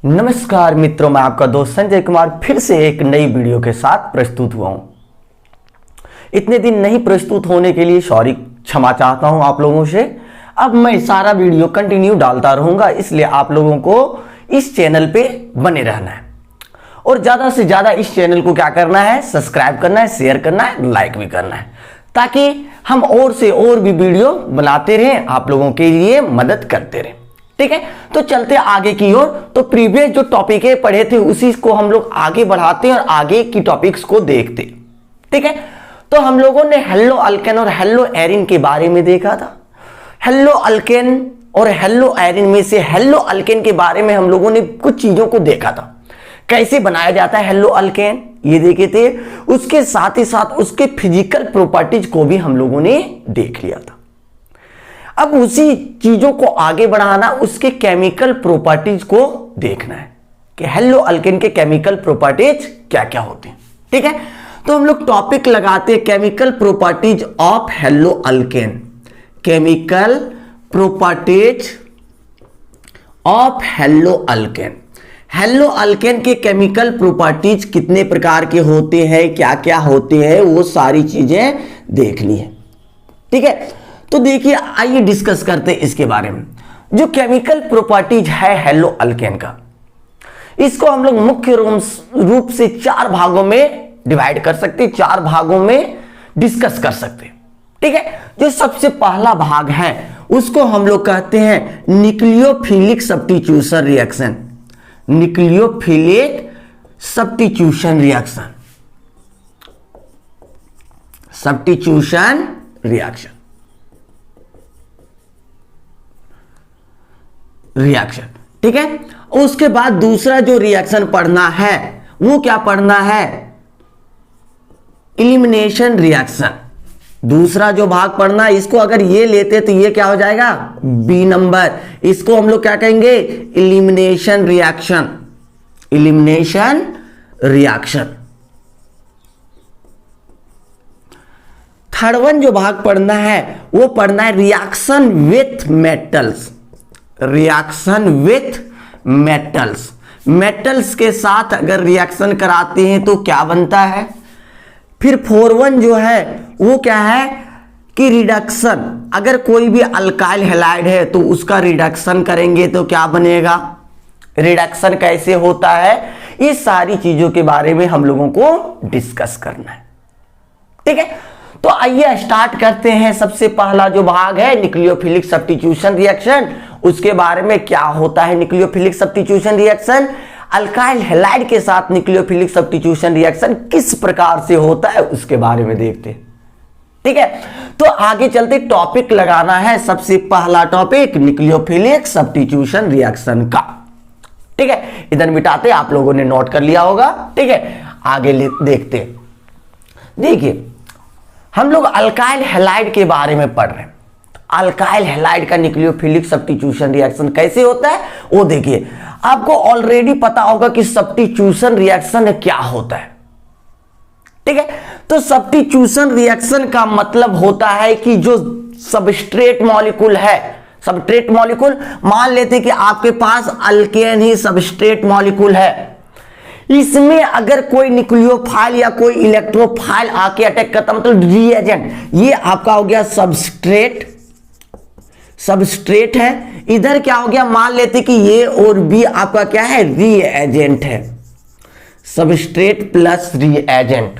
नमस्कार मित्रों, मैं आपका दोस्त संजय कुमार फिर से एक नई वीडियो के साथ प्रस्तुत हुआ हूं। इतने दिन नहीं प्रस्तुत होने के लिए सॉरी, क्षमा चाहता हूं आप लोगों से। अब मैं सारा वीडियो कंटिन्यू डालता रहूंगा, इसलिए आप लोगों को इस चैनल पे बने रहना है और ज्यादा से ज्यादा इस चैनल को क्या करना है, सब्सक्राइब करना है, शेयर करना है, लाइक भी करना है, ताकि हम और से और भी वीडियो बनाते रहें, आप लोगों के लिए मदद करते रहें। ठीक है, तो चलते आगे की ओर। तो प्रीवियस जो टॉपिक पढ़े थे उसी को हम लोग आगे बढ़ाते हैं और आगे की टॉपिक्स को देखते। ठीक है, तो हम लोगों ने हेलो अल्केन और हेलो एरिन के बारे में देखा था। हेलो अल्केन और हेलो एरिन में से हेलो अल्केन के बारे में हम लोगों ने कुछ चीजों को देखा था, कैसे बनाया जाता है हेलो अल्केन, ये देखे थे। उसके साथ ही साथ उसके फिजिकल प्रॉपर्टीज को भी हम लोगों ने देख लिया था। अब उसी चीजों को आगे बढ़ाना, उसके केमिकल प्रॉपर्टीज को देखना है कि हेलो अल्केन के केमिकल प्रॉपर्टीज क्या क्या होते हैं। ठीक है, तो हम लोग टॉपिक लगाते हैं chemical properties of hello alkane. Chemical properties of hello alkane. Hello alkane के केमिकल प्रॉपर्टीज कितने प्रकार के होते हैं, क्या क्या होते हैं, वो सारी चीजें देखनी है। ठीक है, तो देखिए आइए डिस्कस करते हैं इसके बारे में। जो केमिकल प्रॉपर्टीज है हेलो अल्केन का, इसको हम लोग मुख्य रूप से चार भागों में डिवाइड कर सकते हैं, चार भागों में डिस्कस कर सकते हैं। ठीक है, जो सबसे पहला भाग है उसको हम लोग कहते हैं nucleophilic substitution reaction. Nucleophilic substitution reaction, substitution reaction, reaction. ठीक है, उसके बाद दूसरा जो रिएक्शन पढ़ना है वो क्या पढ़ना है, इलिमिनेशन रिएक्शन। दूसरा जो भाग पढ़ना है, इसको अगर ये लेते तो ये क्या हो जाएगा, बी नंबर। इसको हम लोग क्या कहेंगे, elimination reaction. Elimination reaction. Third one जो भाग पढ़ना है वो पढ़ना है reaction with metals. Reaction with metals. Metals के साथ अगर रिएक्शन कराते हैं तो क्या बनता है। फिर फोर वन जो है वो क्या है कि रिडक्शन। अगर कोई भी अल्काइल हैलाइड है तो उसका रिडक्शन करेंगे तो क्या बनेगा, रिडक्शन कैसे होता है, ये सारी चीजों के बारे में हम लोगों को डिस्कस करना है। ठीक है, तो आइए स्टार्ट करते हैं। सबसे पहला जो भाग है न्यूक्लियोफिलिक सब्स्टिट्यूशन रिएक्शन, उसके बारे में क्या होता है nucleophilic substitution reaction, alkyl halide के साथ न्यूक्लियोफिलिक सब्स्टिट्यूशन रिएक्शन किस प्रकार से होता है उसके बारे में देखते हैं। ठीक है, तो आगे चलते टॉपिक लगाना है। सबसे पहला टॉपिक न्यूक्लियोफिलिक सब्स्टिट्यूशन रिएक्शन का। ठीक है, इधर मिटाते, आप लोगों ने नोट कर लिया होगा। ठीक है, आगे देखते हैं। देखिए हम लोग अल्काइल हैलाइड के बारे में पढ़ रहे हैं। अल्काइल हैलाइड का न्यूक्लियोफिलिक सब्स्टिट्यूशन रिएक्शन कैसे होता है वो देखिए। आपको ऑलरेडी पता होगा कि सब्स्टिट्यूशन रिएक्शन क्या होता है। ठीक है, तो सब्स्टिट्यूशन रिएक्शन का मतलब होता है कि जो सबस्ट्रेट मॉलिक्यूल है, सबस्ट्रेट मॉलिक्यूल मान लेते कि आपके पास अल्केन ही सबस्ट्रेट मॉलिक्यूल है, इसमें अगर कोई न्यूक्लियोफाइल या कोई इलेक्ट्रोफाइल आके अटैक करता, मतलब रिएजेंट, ये आपका हो गया सबस्ट्रेट, सबस्ट्रेट है। इधर क्या हो गया, मान लेते कि ये और बी आपका क्या है, रिएजेंट है, सबस्ट्रेट प्लस रिएजेंट।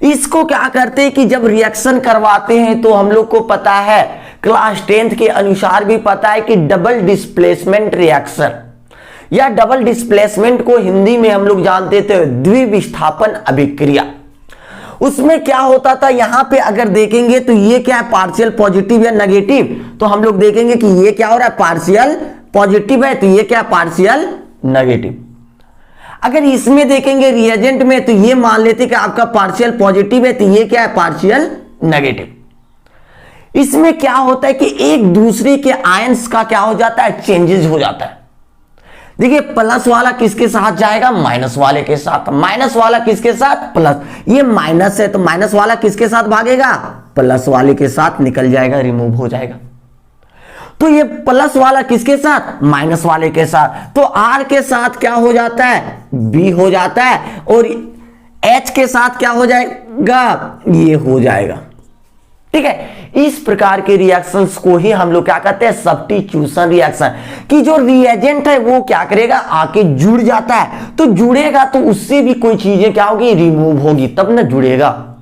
इसको क्या करते हैं कि जब रिएक्शन करवाते हैं तो हम लोग को पता है, क्लास 10th के अनुसार भी पता है कि डबल डिस्प्लेसमेंट रिएक्शन या डबल डिस्प्लेसमेंट को हिंदी में हम लोग जानते थे द्विविस्थापन अभिक्रिया। उसमें क्या होता था, यहां पे अगर देखेंगे तो ये क्या है, पार्शियल पॉजिटिव या नेगेटिव, तो हम लोग देखेंगे कि ये क्या हो रहा है, पार्शियल पॉजिटिव है, तो ये क्या है, पार्शियल नेगेटिव। अगर इसमें देखेंगे रिएजेंट में तो ये मान लेते कि आपका पार्शियल पॉजिटिव है, तो ये क्या है, पार्शियल नेगेटिव। इसमें क्या होता है कि एक दूसरे के आयंस का क्या हो जाता है, चेंजेस हो जाता है। देखिए प्लस वाला किसके साथ जाएगा, माइनस वाले के साथ, माइनस वाला किसके साथ, प्लस। ये माइनस है तो माइनस वाला किसके साथ भागेगा, प्लस वाले के साथ निकल जाएगा, रिमूव हो जाएगा। तो ये प्लस वाला किसके साथ, माइनस वाले के साथ, तो R के साथ क्या हो जाता है, B हो जाता है, और H के साथ क्या हो जाएगा, ये हो जाएगा। ठीक है, इस प्रकार के रिएक्शंस को ही हम लोग क्या कहते हैं, सब्स्टिट्यूशन रिएक्शन, कि जो रिएजेंट है वो क्या करेगा, आके जुड़ जाता है, तो जुड़ेगा तो उससे भी कोई चीजें क्या होगी, रिमूव होगी, तब ना जुड़ेगा।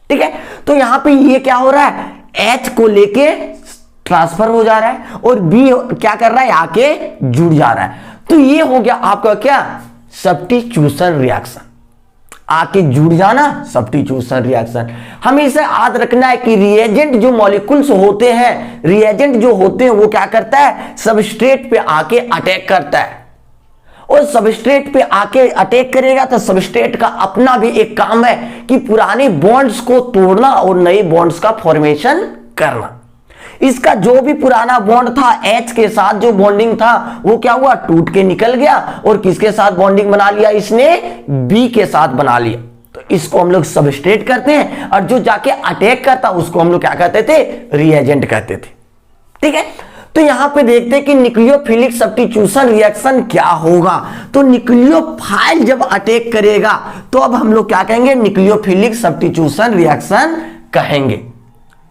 ठीक है, तो यहां पे ये क्या हो रहा है, H को लेके ट्रांसफर हो जा रहा है और B क्या कर रहा है, आके जुड़ जा रहा है, तो ये हो गया आपका क्या, सब्स्टिट्यूशन रिएक्शन, आके जुड़ जाना, सब्स्टिट्यूशन रिएक्शन। हमेशा याद रखना है कि रिएजेंट जो मॉलिक्यूल्स होते हैं, रिएजेंट जो होते हैं वो क्या करता है, सबस्ट्रेट पे आके अटैक करता है, और सबस्ट्रेट पे आके अटैक करेगा तो सबस्ट्रेट का अपना भी एक काम है कि पुराने बॉन्ड्स को तोड़ना और नए बॉन्ड्स का फॉर्मेशन करना। इसका जो भी पुराना बॉन्ड था, H के साथ जो बॉन्डिंग था वो क्या हुआ, टूट के निकल गया, और किसके साथ बॉन्डिंग बना लिया, इसने B के साथ बना लिया, तो इसको हम लोग सबस्ट्रेट करते हैं, और जो जाके अटैक करता उसको हम लोग क्या कहते थे, रिएजेंट कहते थे। ठीक है, तो यहां पे देखते हैं कि न्यूक्लियोफिलिक सब्स्टिट्यूशन रिएक्शन क्या होगा, तो न्यूक्लियोफाइल जब अटैक करेगा तो अब हम लोग क्या कहेंगे, न्यूक्लियोफिलिक सब्स्टिट्यूशन रिएक्शन कहेंगे।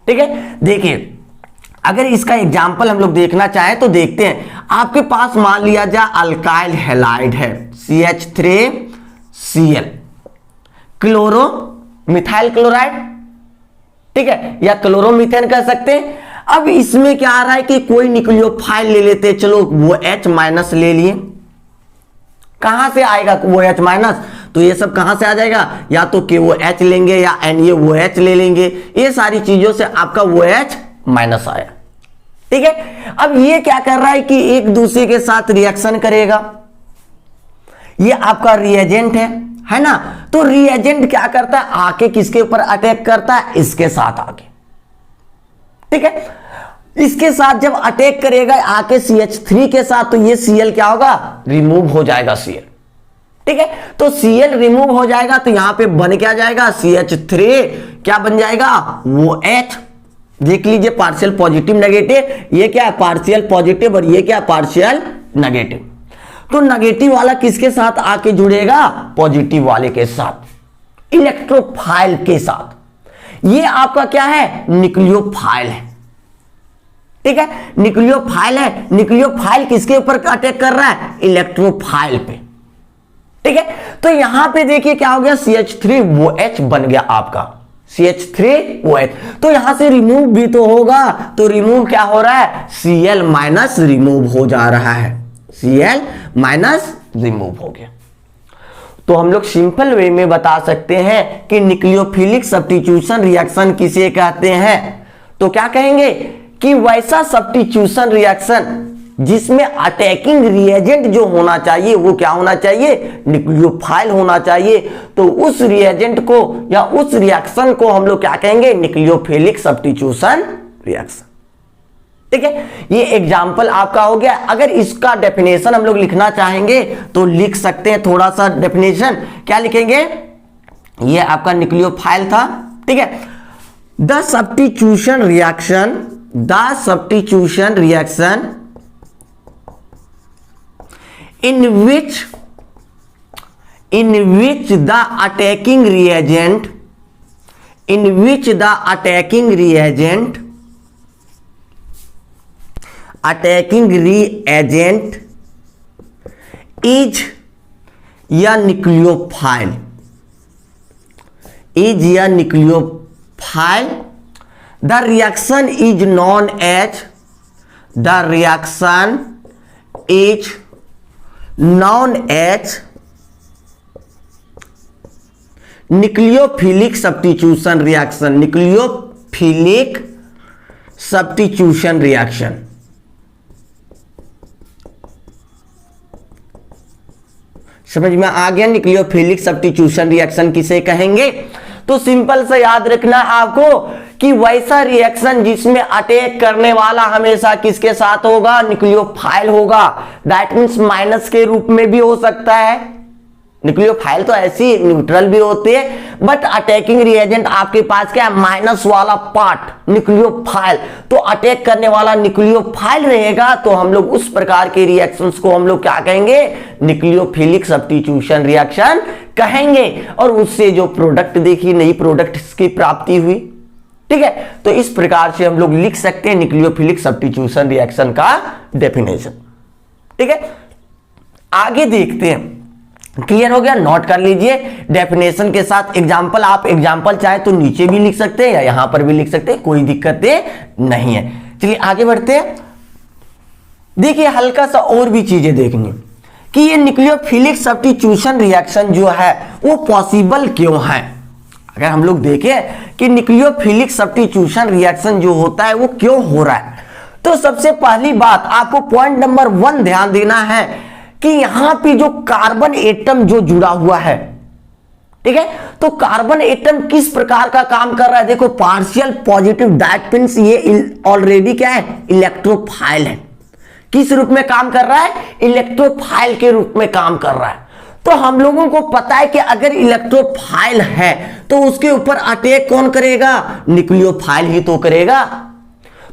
ठीक है, देखिए अगर इसका एग्जाम्पल हम लोग देखना चाहें तो देखते हैं, आपके पास मान लिया जाए अल्काइल हैलाइड है, CH3Cl, क्लोरो मिथाइल क्लोराइड, ठीक है, या क्लोरोमीथेन कह सकते हैं। अब इसमें क्या आ रहा है कि कोई न्यूक्लियोफाइल ले लेते हैं, चलो वो H माइनस ले लिए, कहां से आएगा वो H माइनस, तो ये सब कहां से आ जाएगा, या तो कि वो H लेंगे या NaOH ले लेंगे, ये सारी चीजों से आपका वो H माइनस आया। ठीक है, अब ये क्या कर रहा है कि एक दूसरे के साथ रिएक्शन करेगा, ये आपका रिएजेंट है ना, तो रिएजेंट क्या करता है, आके किसके ऊपर अटैक करता है, इसके साथ आके। ठीक है, इसके साथ जब अटैक करेगा आके CH3 के साथ, तो ये Cl क्या होगा, रिमूव हो जाएगा Cl। ठीक है, तो Cl रिमूव हो जाएगा तो यहां पे बन क्या जाएगा, CH3 क्या बन जाएगा, वो H। देख लीजिए पार्शियल पॉजिटिव नेगेटिव, ये क्या है पार्शियल पॉजिटिव और ये क्या पार्शियल नेगेटिव, तो नेगेटिव वाला किसके साथ आके जुड़ेगा, पॉजिटिव वाले के साथ, इलेक्ट्रोफाइल के साथ। ये आपका क्या है, न्यूक्लियोफाइल है। ठीक है, न्यूक्लियोफाइल है, न्यूक्लियोफाइल किसके ऊपर अटैक कर रहा है, इलेक्ट्रोफाइल पे। ठीक है, तो यहां पे देखिए क्या हो गया, CH3OH बन गया आपका, CH3OH, तो यहां से रिमूव भी तो होगा, तो रिमूव क्या हो रहा है, Cl माइनस रिमूव हो जा रहा है, Cl माइनस रिमूव हो गया। तो हम लोग सिंपल वे में बता सकते हैं कि न्यूक्लियोफिलिक सब्स्टिट्यूशन रिएक्शन किसे कहते हैं, तो क्या कहेंगे कि वैसा सब्स्टिट्यूशन रिएक्शन जिसमें अटैकिंग रिएजेंट जो होना चाहिए वो क्या होना चाहिए, न्यूक्लियोफाइल होना चाहिए, तो उस रिएजेंट को या उस रिएक्शन को हम लोग क्या कहेंगे, न्यूक्लियोफिलिक सब्स्टिट्यूशन रिएक्शन। ठीक है, ये एग्जांपल आपका हो गया। अगर इसका डेफिनेशन हम लोग लिखना चाहेंगे तो लिख सकते हैं, थोड़ा सा डेफिनेशन क्या लिखेंगे, ये आपका न्यूक्लियोफाइल था। ठीक है, the substitution reaction in which the attacking reagent is a nucleophile, the reaction is known as nucleophilic substitution reaction. समझ में आ गया, न्यूक्लियोफिलिक सब्स्टिट्यूशन रिएक्शन किसे कहेंगे, तो सिंपल से याद रखना आपको कि वैसा रिएक्शन जिसमें अटैक करने वाला हमेशा किसके साथ होगा, न्यूक्लियोफाइल होगा। दैट मींस माइनस के रूप में भी हो सकता है, न्यूक्लियोफाइल तो ऐसी न्यूट्रल भी होते हैं, बट अटैकिंग रिएजेंट आपके पास क्या है, माइनस वाला पार्ट न्यूक्लियोफाइल, तो अटैक करने वाला न्यूक्लियोफाइल रहेगा, तो हम लोग उस प्रकार के रिएक्शंस को हम लोग क्या कहेंगे, न्यूक्लियोफिलिक सब्स्टिट्यूशन रिएक्शन कहेंगे। और उससे जो प्रोडक्ट देखी, नई प्रोडक्ट की प्राप्ति हुई। ठीक है, तो इस प्रकार से हम लोग लिख सकते हैं न्यूक्लियोफिलिक सब्स्टिट्यूशन रिएक्शन का डेफिनेशन। ठीक है, आगे देखते हैं। क्लियर हो गया, नोट कर लीजिए डेफिनेशन के साथ एग्जांपल। आप एग्जांपल चाहे तो नीचे भी लिख सकते हैं या यहां पर भी लिख सकते हैं, कोई दिक्कत नहीं है। चलिए आगे बढ़ते हैं। देखिए हल्का सा और भी चीजें देखनी कि ये न्यूक्लियोफिलिक सब्स्टिट्यूशन रिएक्शन जो है वो पॉसिबल क्यों है। अगर हम लोग देखें कि न्यूक्लियोफिलिक सब्स्टिट्यूशन रिएक्शन जो होता है वो क्यों हो रहा है, तो सबसे पहली बात आपको पॉइंट नंबर 1 ध्यान देना है कि यहां पे जो कार्बन एटम जो जुड़ा हुआ है, ठीक है, तो कार्बन एटम किस प्रकार का काम कर रहा है। देखो पार्शियल पॉजिटिव, दैट मींस ये ऑलरेडी क्या है, इलेक्ट्रोफाइल है। किस रूप में काम कर रहा है, इलेक्ट्रोफाइल के रूप में काम कर रहा है। तो हम लोगों को पता है कि अगर इलेक्ट्रोफाइल है तो उसके ऊपर अटैक कौन करेगा, न्यूक्लियोफाइल ही तो करेगा।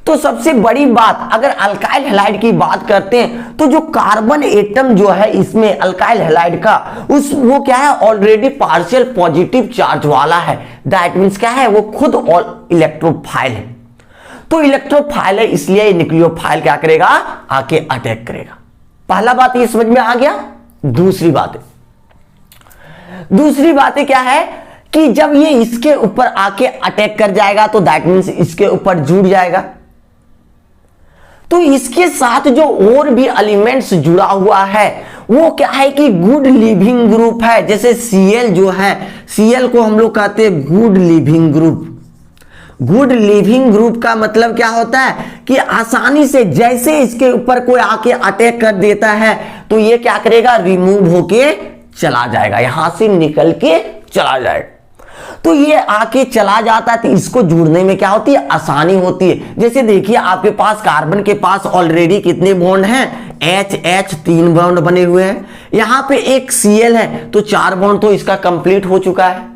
तो सबसे बड़ी बात, अगर अल्काइल हैलाइड की बात करते हैं तो जो कार्बन एटम जो है इसमें अल्काइल हैलाइड का, वो क्या है, ऑलरेडी पार्शियल पॉजिटिव चार्ज वाला है। दैट मींस क्या है, वो खुद इलेक्ट्रोफाइल है। तो इलेक्ट्रोफाइल है, इसलिए न्यूक्लियोफाइल क्या करेगा, आके अटैक करेगा। पहला बात ये समझ में आ गया। दूसरी बात क्या है कि जब ये इसके ऊपर आके अटैक कर जाएगा तो दैट मींस इसके ऊपर जुड़ जाएगा। तो इसके साथ जो और भी एलिमेंट्स जुड़ा हुआ है वो क्या है कि गुड लिविंग ग्रुप है। जैसे Cl जो है, Cl को हम लोग कहते हैं good leaving group. Good leaving group का मतलब क्या होता है कि आसानी से जैसे इसके ऊपर कोई आके अटैक कर देता है तो ये क्या करेगा, रिमूव होके चला जाएगा, यहां से निकल के चला जाएगा। तो ये आके चला जाता है तो इसको जुड़ने में क्या होती है, आसानी होती है। जैसे देखिए आपके पास कार्बन के पास ऑलरेडी कितने बॉन्ड हैं, H 3 बॉन्ड बने हुए हैं। यहां पे एक Cl है तो 4 बॉन्ड तो इसका कंप्लीट हो चुका है।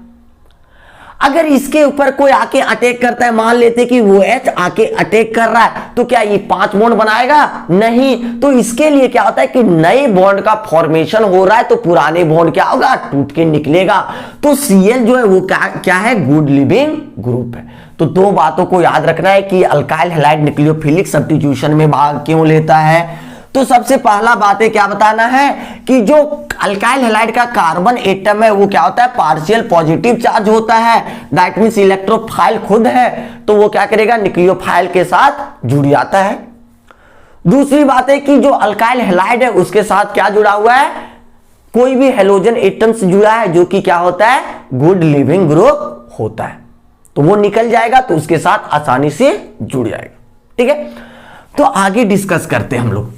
अगर इसके ऊपर कोई आके अटैक करता है, मान लेते कि वो H आके अटैक कर रहा है, तो क्या ये 5 बॉन्ड बनाएगा, नहीं। तो इसके लिए क्या होता है कि नए बॉन्ड का फॉर्मेशन हो रहा है, तो पुराने बॉन्ड क्या होगा, टूट के निकलेगा। तो Cl जो है वो क्या है, गुड लिविंग ग्रुप है। तो 2 बातों को याद रखना है कि अल्काइल हैलाइड न्यूक्लियोफिलिक सब्स्टिट्यूशन में भाग क्यों लेता है। तो सबसे पहला बात है क्या बताना है कि जो अल्काइल हैलाइड का कार्बन एटम है वो क्या होता है, पार्शियल पॉजिटिव चार्ज होता है। दैट मींस इलेक्ट्रोफाइल खुद है, तो वो क्या करेगा, न्यूक्लियोफाइल के साथ जुड़ जाता है। दूसरी बात है कि जो अल्काइल हैलाइड है उसके साथ क्या जुड़ा हुआ है, कोई भी हेलोजन एटम से जुड़ा है जो कि क्या होता है, गुड लिविंग ग्रुप होता है। तो वो निकल जाएगा तो उसके साथ आसानी से जुड़ जाएगा। ठीक है, तो आगे डिस्कस करते हैं हम लोग।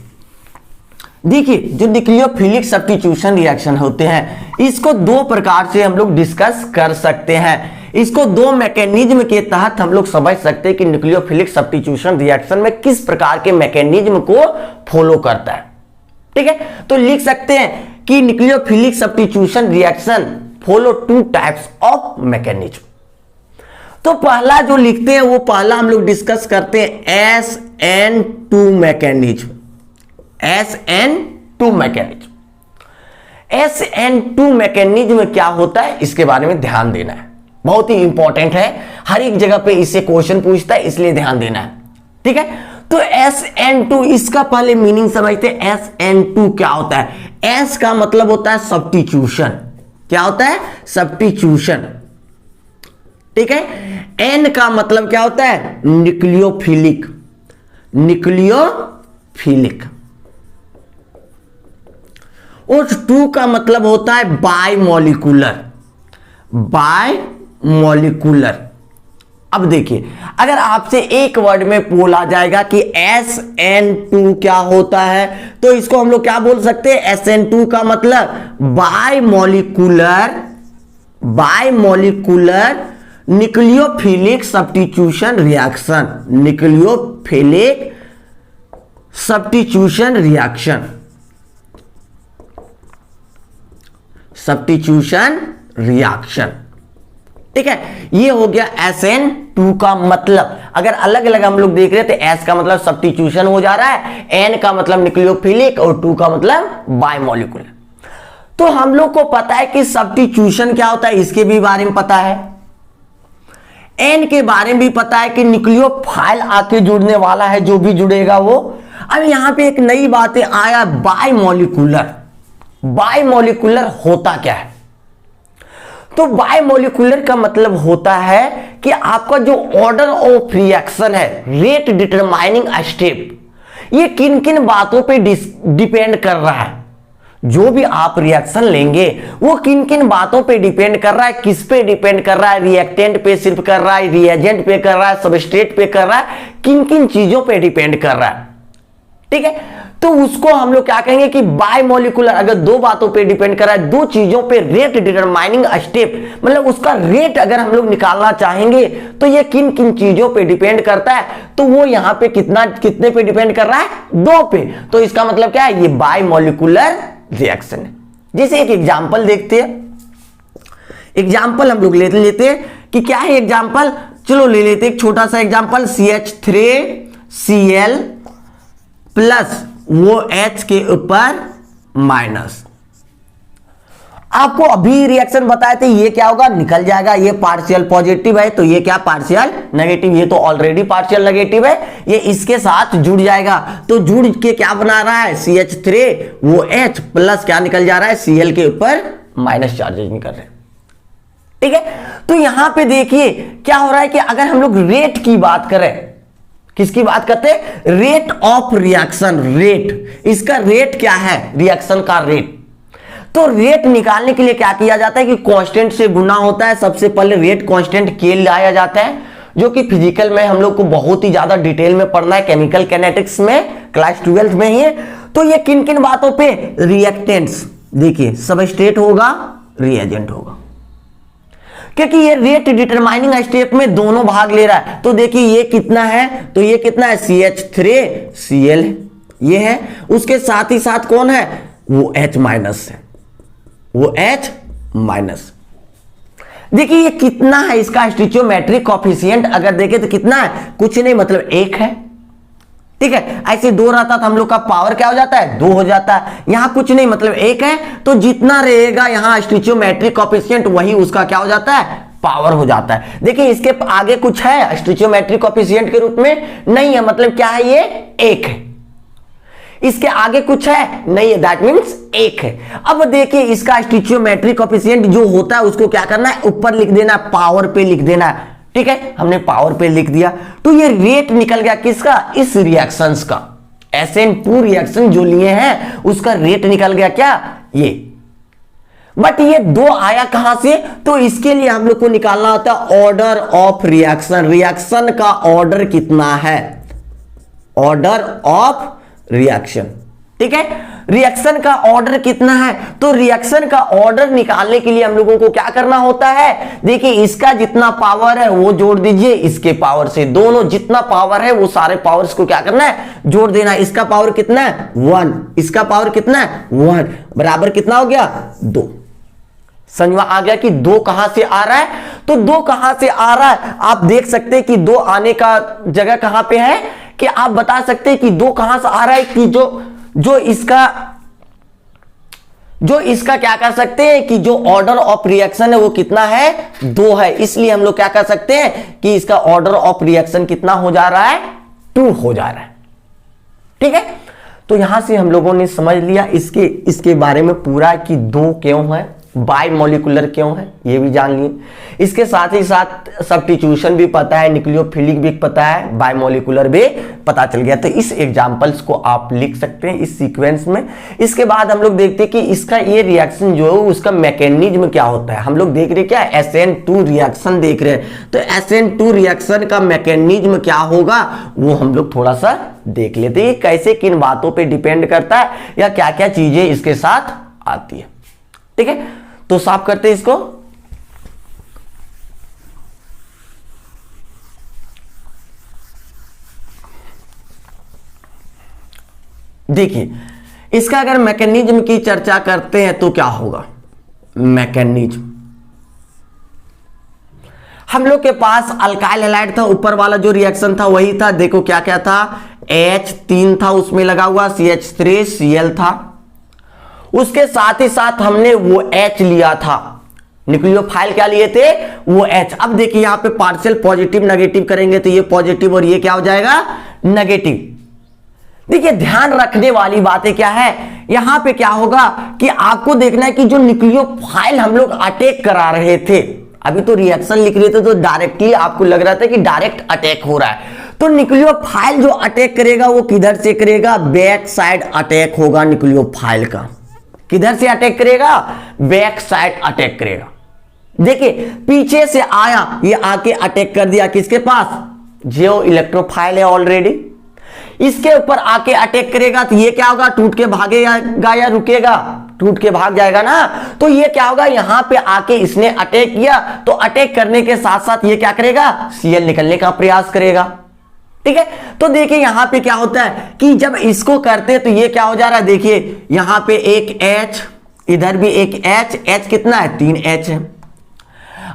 देखिए जो न्यूक्लियोफिलिक सब्स्टिट्यूशन रिएक्शन होते हैं इसको 2 प्रकार से हम लोग डिस्कस कर सकते हैं। इसको 2 मैकेनिज्म के तहत हम लोग समझ सकते हैं कि न्यूक्लियोफिलिक सब्स्टिट्यूशन रिएक्शन में किस प्रकार के मैकेनिज्म को फॉलो करता है। ठीक है, तो लिख सकते हैं कि nucleophilic substitution reaction follow 2 types of mechanism. तो पहला जो लिखते हैं वो पहला हम लोग डिस्कस करते हैं SN2 mechanism. SN2 mechanism, SN2 mechanism क्या होता है इसके बारे में ध्यान देना है, बहुत ही इंपॉर्टेंट है, हर एक जगह पे इससे क्वेश्चन पूछता है, इसलिए ध्यान देना है। ठीक है, तो SN2 इसका पहले मीनिंग समझते हैं। SN2 क्या होता है, S का मतलब होता है सब्स्टिट्यूशन। क्या होता है, सब्स्टिट्यूशन। ठीक है, N का मतलब क्या होता है, न्यूक्लियोफिलिक। न्यूक्लियोफिलिक। और 2 का मतलब होता है बायमोलिकुलर। बायमोलिकुलर। अब देखिए अगर आपसे एक वर्ड में बोला जाएगा कि SN2 क्या होता है तो इसको हम लोग क्या बोल सकते हैं, SN2 का मतलब bimolecular nucleophilic substitution reaction. Nucleophilic substitution reaction. Substitution reaction. ठीक है, ये हो गया SN2 का मतलब। अगर अलग अलग हम लोग देख रहे थे, S का मतलब सब्स्टिट्यूशन हो जा रहा है, N का मतलब न्यूक्लियोफिलिक और 2 का मतलब बायमोलिकुलर। तो हम लोग को पता है कि सब्स्टिट्यूशन क्या होता है, इसके भी बारे में पता है, N के बारे में भी पता है कि न्यूक्लियोफाइल आके जुड़ने वाला है, जो भी जुड़ेगा वो। अब यहां पे एक नई बात आया, बायमोलिकुलर। बायमोलिकुलर होता क्या है? तो बायमोलिकुलर का मतलब होता है कि आपका जो ऑर्डर ऑफ रिएक्शन है, रेट डिटरमाइनिंग स्टेप, ये किन किन बातों पे डिपेंड कर रहा है। जो भी आप रिएक्शन लेंगे वो किन किन बातों पे डिपेंड कर रहा है, किस पे डिपेंड कर रहा है, रिएक्टेंट पे सिर्फ कर रहा है, रिएजेंट पे कर रहा है, सबस्ट्रेट पे कर रहा है, किन किन चीजों पे डिपेंड कर रहा है। ठीक है, तो उसको हम लोग क्या कहेंगे कि बायमोलिकुलर अगर दो बातों पे डिपेंड कर रहा है, दो चीजों पे रेट डिटरमाइनिंग स्टेप, मतलब उसका रेट अगर हम लोग निकालना चाहेंगे तो ये किन किन चीजों पे डिपेंड करता है, तो वो यहां पे कितने पे डिपेंड कर रहा है, दो पे। तो इसका मतलब क्या है, ये बायमोलिकुलर रिएक्शन है। जैसे एक एग्जांपल देखते हैं, एग्जांपल हम लोग लेते हैं कि क्या है एग्जांपल, चलो ले लेते एक छोटा सा एग्जांपल, CH3Cl प्लस वो H के ऊपर माइनस। आपको अभी रिएक्शन बताए थे, ये क्या होगा, निकल जाएगा, ये पार्शियल पॉजिटिव है तो ये क्या पार्शियल नेगेटिव, ये तो ऑलरेडी पार्शियल नेगेटिव है, ये इसके साथ जुड़ जाएगा। तो जुड़ के क्या बना रहा है, CH3 वो H प्लस क्या निकल जा रहा है, Cl के ऊपर माइनस चार्जेस निकल रहे हैं। ठीक है, तो यहां पे देखिए क्या हो रहा है कि अगर हम लोग रेट की बात करें, किसकी बात करते हैं, रेट ऑफ रिएक्शन, रेट, इसका रेट क्या है, रिएक्शन का रेट। तो रेट निकालने के लिए क्या किया जाता है कि कांस्टेंट से गुना होता है। सबसे पहले रेट कांस्टेंट K लाया जाता है, जो कि फिजिकल में हम लोग को बहुत ही ज्यादा डिटेल में पढ़ना है, केमिकल कैनेटिक्स में क्लास 12th में ही है। तो ये किन किन बातों पे, रिएक्टेंट्स, देखिए सबस्ट्रेट होगा, रिएजेंट होगा, क्योंकि ये रेट डिटरमाइनिंग स्टेप में दोनों भाग ले रहा है। तो देखिए ये कितना है, तो ये कितना है, CH3Cl ये है, उसके साथ ही साथ कौन है, वो H माइनस है, वो H माइनस। देखिए ये कितना है, इसका स्टिचियोमेट्रिक कोफिशिएंट अगर देखें तो कितना है, कुछ नहीं मतलब 1 है। ठीक है, ऐसे 2 रहता तो हम लोग का पावर क्या हो जाता है, 2 हो जाता है। यहां कुछ नहीं मतलब 1 है, तो जितना रहेगा यहां स्टिचियोमेट्रिक कोफिशिएंट वही उसका क्या हो जाता है, पावर हो जाता है। देखिए इसके आगे कुछ है स्टिचियोमेट्रिक कोफिशिएंट के रूप में, नहीं है, मतलब क्या है, ये 1 है। इसके आगे कुछ है, नहीं है, दैट मींस 1 है। अब देखिए इसका स्टिचियोमेट्रिक कोफिशिएंट जो होता है उसको क्या करना है, ऊपर लिख देना है, पावर पे लिख देना है। ठीक है, हमने पावर पे लिख दिया, तो ये रेट निकल गया किसका, इस रिएक्शंस का, SN2 रिएक्शन जो लिए हैं उसका रेट निकल गया क्या, ये। बट ये 2 आया कहां से, तो इसके लिए हम लोग को निकालना होता है ऑर्डर ऑफ रिएक्शन, रिएक्शन का ऑर्डर कितना है, ऑर्डर ऑफ रिएक्शन। ठीक है, रिएक्शन का ऑर्डर कितना है, तो रिएक्शन का ऑर्डर निकालने के लिए हम लोगों को क्या करना होता है, देखिए इसका जितना पावर है वो जोड़ दीजिए इसके पावर से, दोनों जितना पावर है वो सारे पावर्स को क्या करना है, जोड़ देना है। इसका पावर कितना है, 1, इसका पावर कितना है, 1, बराबर कितना हो गया, 2। समझ आ गया कि 2 कहां से आ रहा है, तो 2 कहां से आ रहा है, आप देख सकते हैं कि 2 आने का जगह कहां पे है, कि आप बता सकते हैं कि 2 कहां से आ रहा है, कि जो इसका क्या कर सकते हैं कि जो ऑर्डर ऑफ रिएक्शन है वो कितना है, 2 है। इसलिए हम लोग क्या कर सकते हैं कि इसका ऑर्डर ऑफ रिएक्शन कितना हो जा रहा है, 2 हो जा रहा है। ठीक है, तो यहां से हम लोगों ने समझ लिया इसके बारे में पूरा कि 2 क्यों है, बायमोलिकुलर क्यों है, ये भी जान लिए। इसके साथ ही साथ सब्स्टिट्यूशन भी पता है, न्यूक्लियोफिलिक भी पता है, बायमोलिकुलर भी पता चल गया। तो इस एग्जांपल्स को आप लिख सकते हैं इस सीक्वेंस में। इसके बाद हम लोग देखते हैं कि इसका ये रिएक्शन जो है उसका मैकेनिज्म क्या होता है। हम लोग देख रहे हैं क्या, SN2 रिएक्शन देख रहे हैं, तो SN2 रिएक्शन का मैकेनिज्म क्या होगा वो हम लोग थोड़ा सा देख लेते हैं, कैसे किन बातों पर डिपेंड करता है या क्या क्या चीजें इसके साथ आती है। ठीक है, तो साफ करते हैं इसको। देखिए इसका अगर मैकेनिज्म की चर्चा करते हैं तो क्या होगा, मैकेनिज्म। हम लोग के पास अल्काइल हैलाइड था, ऊपर वाला जो रिएक्शन था वही था। देखो क्या क्या था, H3 था उसमें लगा हुआ, CH3Cl था। उसके साथ ही साथ हमने वो H लिया था, न्यूक्लियोफाइल क्या लिए थे, वो H। अब देखिए यहां पे पार्शियल पॉजिटिव नेगेटिव करेंगे तो ये पॉजिटिव और ये क्या हो जाएगा, नेगेटिव। देखिए ध्यान रखने वाली बातें क्या है, यहां पे क्या होगा कि आपको देखना है कि जो न्यूक्लियोफाइल हम लोग अटैक करा रहे थे, अभी तो रिएक्शन लिख रहे थे तो डायरेक्टली आपको लग रहा था कि डायरेक्ट अटैक हो रहा है, तो न्यूक्लियोफाइल जो अटैक करेगा वो किधर से करेगा, बैक साइड अटैक होगा न्यूक्लियोफाइल का। किधर से अटैक करेगा, बैक साइड अटैक करेगा। देखिए पीछे से आया, ये आके अटैक कर दिया किसके पास, जो इलेक्ट्रोफाइल है ऑलरेडी, इसके ऊपर आके अटैक करेगा तो ये क्या होगा, टूट के भागेगा या रुकेगा, टूट के भाग जाएगा ना। तो ये क्या होगा, यहां पे आके इसने अटैक किया तो अटैक करने के साथ साथ ये क्या करेगा, Cl निकलने का प्रयास करेगा। ठीक है, तो देखिए यहां पे क्या होता है कि जब इसको करते हैं तो ये क्या हो जा रहा है, देखिए यहां पे एक H, इधर भी एक H कितना है, 3H है।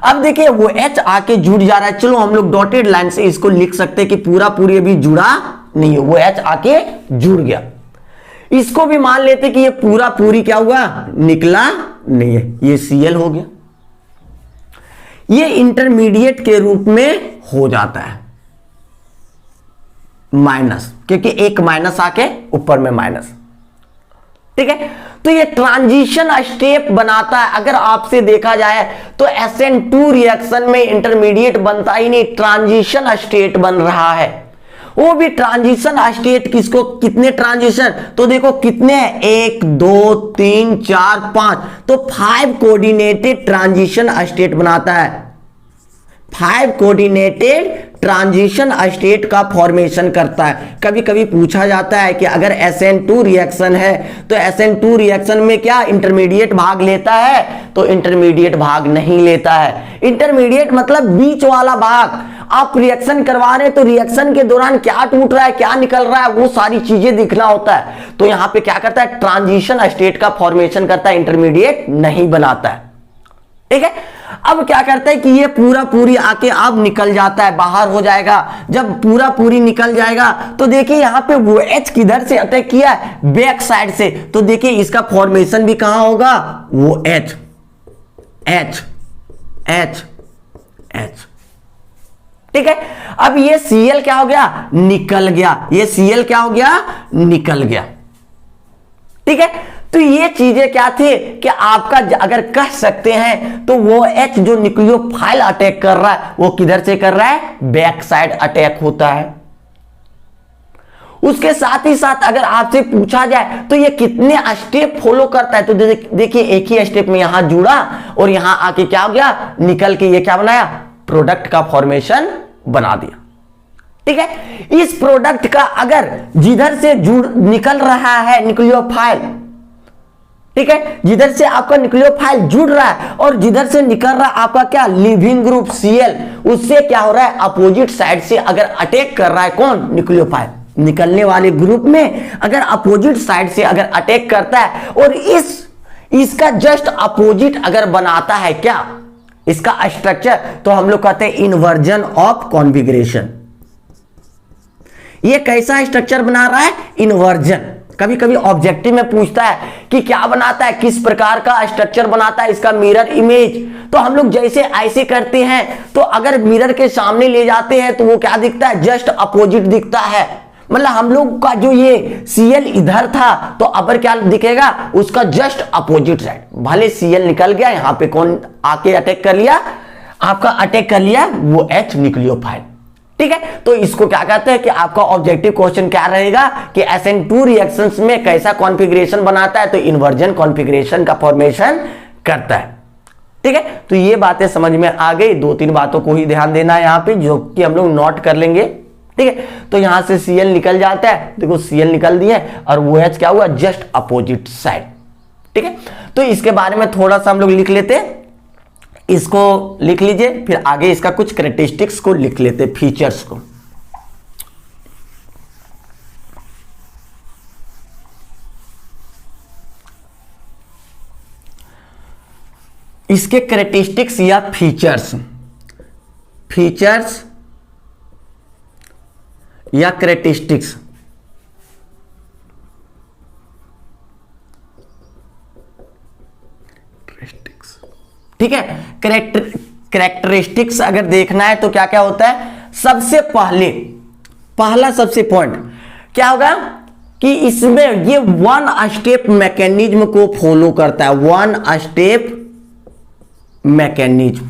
अब देखिए वो H आके जुड़ जा रहा है, चलो हम लोग डॉटेड लाइन से इसको लिख सकते हैं कि पूरा पूरी अभी जुड़ा नहीं है, वो H आके जुड़ गया। इसको भी मान लेते कि ये पूरा पूरी क्या हुआ, निकला नहीं है, ये Cl हो गया। ये इंटरमीडिएट के रूप में हो जाता है माइनस, क्योंकि एक माइनस आके ऊपर में माइनस। ठीक है, तो ये ट्रांजिशन स्टेप बनाता है। अगर आपसे देखा जाए तो SN2 रिएक्शन में इंटरमीडिएट बनता ही नहीं, ट्रांजिशन स्टेट बन रहा है। वो भी ट्रांजिशन स्टेट किसको, कितने ट्रांजिशन, तो देखो कितने हैं, 1 2 3 4 5, तो 5 कोऑर्डिनेटेड ट्रांजिशन स्टेट बनाता है। 5 कोऑर्डिनेटेड ट्रांजिशन स्टेट का फॉर्मेशन करता है। कभी कभी पूछा जाता है कि अगर SN2 रिएक्शन है तो SN2 रिएक्शन में क्या इंटरमीडिएट भाग लेता है, तो इंटरमीडिएट भाग नहीं लेता है। इंटरमीडिएट मतलब बीच वाला भाग। आप रिएक्शन करवा रहे हैं तो रिएक्शन के दौरान क्या टूट रहा है, क्या निकल रहा है, वो सारी चीजें दिखना होता है। तो यहां पे क्या करता है, ट्रांजिशन स्टेट का फॉर्मेशन करता है, इंटरमीडिएट नहीं बनाता है। ठीक है, अब क्या करता है कि ये पूरा पूरी आके अब निकल जाता है, बाहर हो जाएगा। जब पूरा पूरी निकल जाएगा तो देखिए यहां पे वो H किधर से अटैक किया है, बैक साइड से, तो देखिए इसका फॉर्मेशन भी कहां होगा, वो H H H H। ठीक है, अब ये Cl क्या हो गया, निकल गया, ये Cl क्या हो गया, निकल गया। ठीक है, तो ये चीजें क्या थी कि आपका अगर कह सकते हैं तो वो H जो न्यूक्लियोफाइल अटैक कर रहा है वो किधर से कर रहा है, बैक साइड अटैक होता है। उसके साथ ही साथ अगर आपसे पूछा जाए तो ये कितने स्टेप फॉलो करता है, तो देखिए एक ही स्टेप में यहां जुड़ा और यहां आके क्या हो गया, निकल के ये क्या बनाया, प्रोडक्ट का फॉर्मेशन बना दिया। ठीक है, इस प्रोडक्ट का अगर जिधर से जुड़ निकल रहा है न्यूक्लियोफाइल, ठीक है, जिधर से आपका न्यूक्लियोफाइल जुड़ रहा है और जिधर से निकल रहा है आपका क्या, लिविंग ग्रुप Cl, उससे क्या हो रहा है, अपोजिट साइड से अगर अटैक कर रहा है कौन, न्यूक्लियोफाइल, निकलने वाले ग्रुप में अगर अपोजिट साइड से अगर अटैक करता है और इसका जस्ट अपोजिट अगर बनाता है क्या, इसका स्ट्रक्चर, तो हम लोग कहते हैं इन्वर्जन ऑफ कॉन्फिगरेशन। ये कैसा स्ट्रक्चर बना रहा है, इन्वर्जन। कभी कभी ऑब्जेक्टिव में पूछता है कि क्या बनाता है, किस प्रकार का स्ट्रक्चर बनाता है, इसका मिरर इमेज। तो हम लोग जैसे ऐसे करते हैं तो अगर मिरर के सामने ले जाते हैं तो वो क्या दिखता है, जस्ट अपोजिट दिखता है। मतलब हम लोग का जो ये Cl इधर था तो अपर क्या दिखेगा, उसका जस्ट अपोजिट साइड। भले Cl निकल गया, यहां पे कौन आके अटैक कर लिया, आपका अटैक कर लिया वो H न्यूक्लियोफाइल। ठीक है, तो इसको क्या कहते हैं कि आपका ऑब्जेक्टिव क्वेश्चन क्या रहेगा कि SN2 रिएक्शंस में कैसा कॉन्फ़िगरेशन बनाता है, तो इन्वर्जन कॉन्फ़िगरेशन का फॉर्मेशन करता है। ठीक है, तो ये बातें समझ में आ गई। 2-3 बातों को ही ध्यान देना है यहां पे, जो कि हम लोग नोट कर लेंगे। ठीक है, तो यहां से Cl निकल जाता है, देखो Cl निकल दिए और वो H क्या हुआ, जस्ट अपोजिट साइड। ठीक है, तो इसके बारे में थोड़ा सा हम लोग लिख लेते हैं, इसको लिख लीजिए, फिर आगे इसका कुछ कैरेक्टरिस्टिक्स को लिख लेते, फीचर्स को। इसके कैरेक्टरिस्टिक्स या फीचर्स, फीचर्स या कैरेक्टरिस्टिक्स, ठीक है। कैरेक्टरिस्टिक्स अगर देखना है तो क्या क्या होता है, सबसे पहला सबसे पॉइंट क्या होगा कि इसमें ये वन स्टेप मैकेनिज्म को फॉलो करता है, वन स्टेप मैकेनिज्म।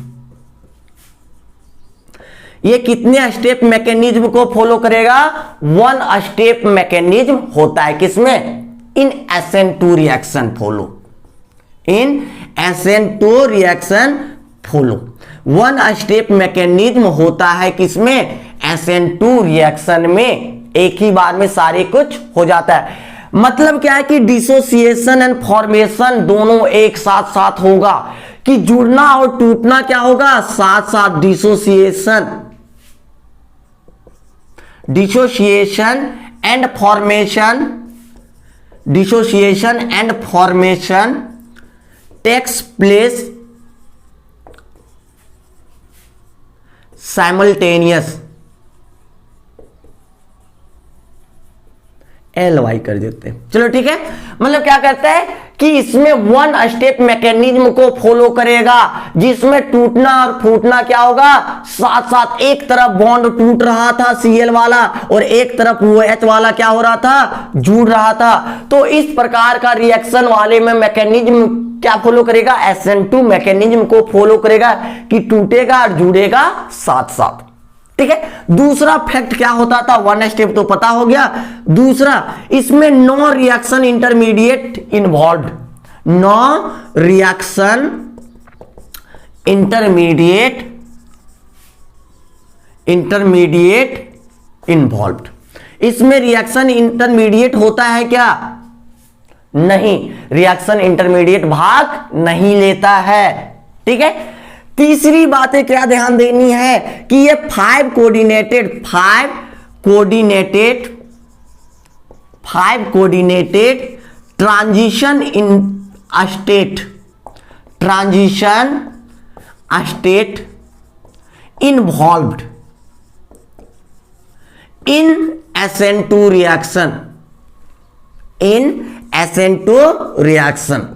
ये कितने स्टेप मैकेनिज्म को फॉलो करेगा, वन स्टेप मैकेनिज्म होता है किसमें, इन SN2 रिएक्शन फॉलो, इन SN2 reaction follow. One step mechanism होता है किसमें, SN2 रिएक्शन में। एक ही बार में सारे कुछ हो जाता है। मतलब क्या है कि डिसोसिएशन एंड फॉर्मेशन दोनों एक साथ साथ होगा, कि जुड़ना और टूटना क्या होगा, साथ साथ। Dissociation and formation, dissociation and formation takes place simultaneous, LY कर देते हैं, चलो ठीक है। मतलब क्या कहता है कि इसमें वन स्टेप मैकेनिज्म को फॉलो करेगा, जिसमें टूटना और फूटना क्या होगा, साथ साथ। एक तरफ बॉन्ड टूट रहा था Cl वाला और एक तरफ OH वाला क्या हो रहा था, जुड़ रहा था। तो इस प्रकार का रिएक्शन वाले में मैकेनिज्म क्या फॉलो करेगा, SN2 मैकेनिज्म को फॉलो करेगा, कि टूटेगा और जुड़ेगा साथ साथ, ठीक है। दूसरा फैक्ट क्या होता था, वन स्टेप तो पता हो गया। दूसरा, इसमें no reaction intermediate involve, no reaction intermediate involve. इसमें रिएक्शन इंटरमीडिएट होता है क्या, नहीं, रिएक्शन इंटरमीडिएट भाग नहीं लेता है, ठीक है। तीसरी बातें क्या ध्यान देनी है कि ये five coordinated transition state involved इन SN2 reaction.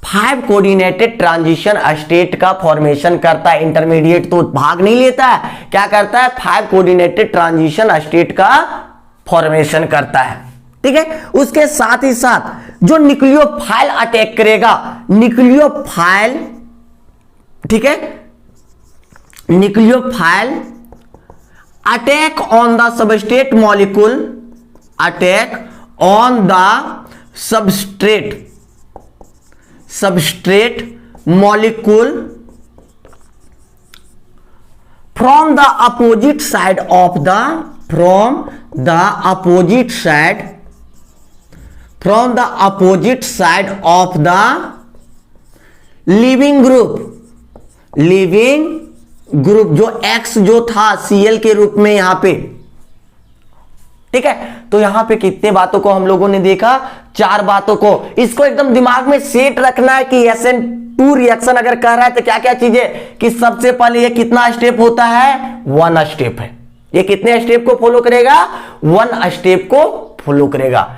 Five coordinated transition state का फॉर्मेशन करता है। इंटरमीडिएट तो भाग नहीं लेता है, क्या करता है, फाइव कोऑर्डिनेटेड ट्रांजिशन स्टेट का फॉर्मेशन करता है, ठीक है। उसके साथ ही साथ जो न्यूक्लियोफाइल अटैक करेगा, न्यूक्लियोफाइल, ठीक है, nucleophile attack on the substrate molecule, attack on the substrate molecule from the opposite side of the living group जो X जो था Cl के रूप में यहां पे, ठीक है। तो यहां पे कितने बातों को हम लोगों ने देखा, 4 बातों को। इसको एकदम दिमाग में सेट रखना है कि SN2 रिएक्शन अगर कर रहा है तो क्या क्या चीजें, कि सबसे पहले ये कितना स्टेप होता है, 1 स्टेप है। ये कितने स्टेप को फॉलो करेगा, 1 स्टेप को फॉलो करेगा।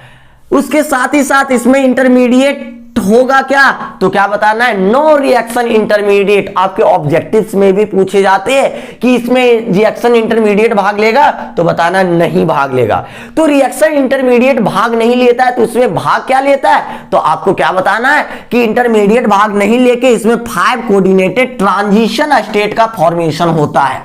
उसके साथ ही साथ इसमें इंटरमीडिएट होगा क्या, तो क्या बताना है, नो रिएक्शन इंटरमीडिएट। आपके ऑब्जेक्टिव्स में भी पूछे जाते हैं कि इसमें रिएक्शन इंटरमीडिएट भाग लेगा, तो बताना नहीं भाग लेगा। तो रिएक्शन इंटरमीडिएट भाग नहीं लेता है तो उसमें भाग क्या लेता है, तो आपको क्या बताना है कि इंटरमीडिएट भाग नहीं लेके इसमें 5 कोऑर्डिनेटेड ट्रांजिशन स्टेट का फॉर्मेशन होता है।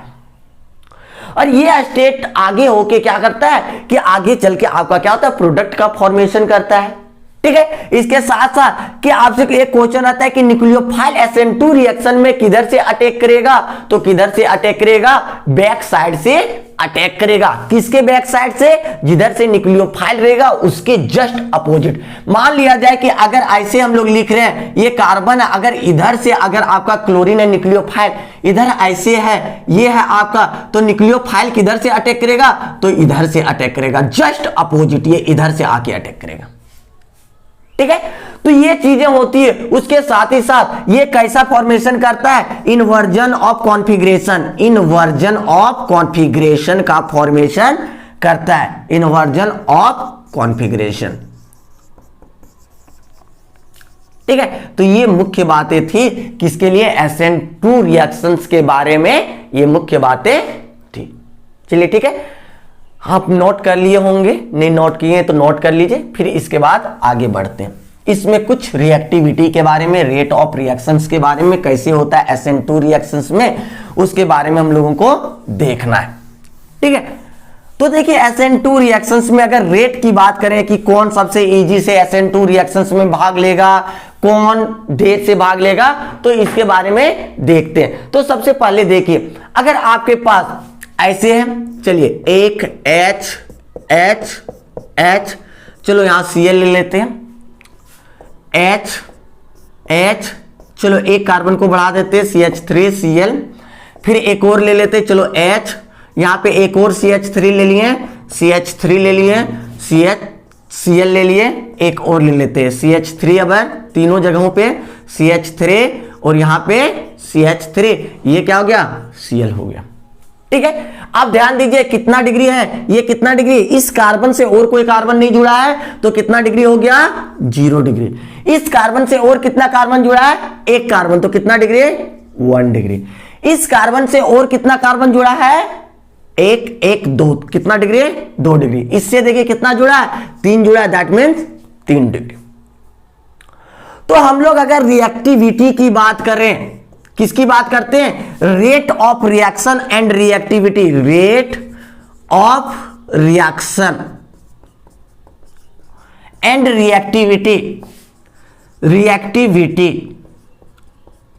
और ये स्टेट आगे होके क्या करता है कि आगे चल के आपका क्या होता है, प्रोडक्ट का फॉर्मेशन करता है, ठीक है। इसके साथ साथ कि आपसे एक क्वेश्चन आता है कि न्यूक्लियोफाइल SN2 रिएक्शन में किधर से अटैक करेगा, तो किधर से अटैक करेगा, बैक साइड से अटैक करेगा। किसके बैक साइड से, जिधर से न्यूक्लियोफाइल रहेगा उसके जस्ट अपोजिट। मान लिया जाए कि अगर ऐसे हम लोग लिख रहे हैं, ये कार्बन है, अगर इधर से अगर आपका क्लोरीन है, न्यूक्लियोफाइल इधर ऐसे है, ये है आपका, तो न्यूक्लियोफाइल किधर से अटैक करेगा, तो इधर से अटैक करेगा, जस्ट अपोजिट, ये इधर से आके अटैक करेगा, ठीक है, तो ये चीजें होती है। उसके साथ ही साथ ये कैसा फॉर्मेशन करता है, inversion of configuration, inversion of configuration का फॉर्मेशन करता है, इन्वर्जन ऑफ कॉन्फ़िगरेशन। ठीक है, तो ये मुख्य बातें थी किसके लिए, SN2 रिएक्शंस के बारे में ये मुख्य बातें थी। चलिए ठीक है, आप नोट कर लिए होंगे, नहीं नोट किए हैं तो नोट कर लीजिए, फिर इसके बाद आगे बढ़ते हैं। इसमें कुछ रिएक्टिविटी के बारे में, रेट ऑफ रिएक्शंस के बारे में, कैसे होता है SN2 रिएक्शंस में, उसके बारे में हम लोगों को देखना है। ठीक है, तो देखिए SN2 रिएक्शंस में अगर रेट की बात करें कि कौन सबसे इजी से SN2 रिएक्शंस में भाग लेगा, कौन देर से भाग लेगा, तो इसके बारे में देखते हैं। तो सबसे पहले देखिए, अगर आपके पास ऐसे है, चलिए एक H, चलो यहां Cl ले लेते हैं, H, चलो एक कार्बन को बढ़ा देते हैं CH3Cl, फिर एक और ले लेते हैं, चलो H, यहां पे एक और CH3 ले लिए, CH3 ले लिए, Cl ले लिए, एक और ले लेते हैं CH3, अब तीनों जगहों पे CH3 और यहां पे CH3, ये क्या हो गया, Cl हो गया। ठीक है, आप ध्यान दीजिए कितना डिग्री है, ये कितना डिग्री, इस कार्बन से और कोई कार्बन नहीं जुड़ा है तो कितना डिग्री हो गया, 0 डिग्री। इस कार्बन से और कितना कार्बन जुड़ा है, एक कार्बन, तो कितना डिग्री, 1 डिग्री। इस कार्बन से और कितना कार्बन जुड़ा है, एक 2, कितना डिग्री, 2 डिग्री। इससे देखिए कितना जुड़ा है, 3 जुड़ा है, दैट मीन्स 3 डिग्री। तो हम लोग अगर रिएक्टिविटी की बात करें, किसकी बात करते हैं, rate of reaction and reactivity, rate of reaction and reactivity.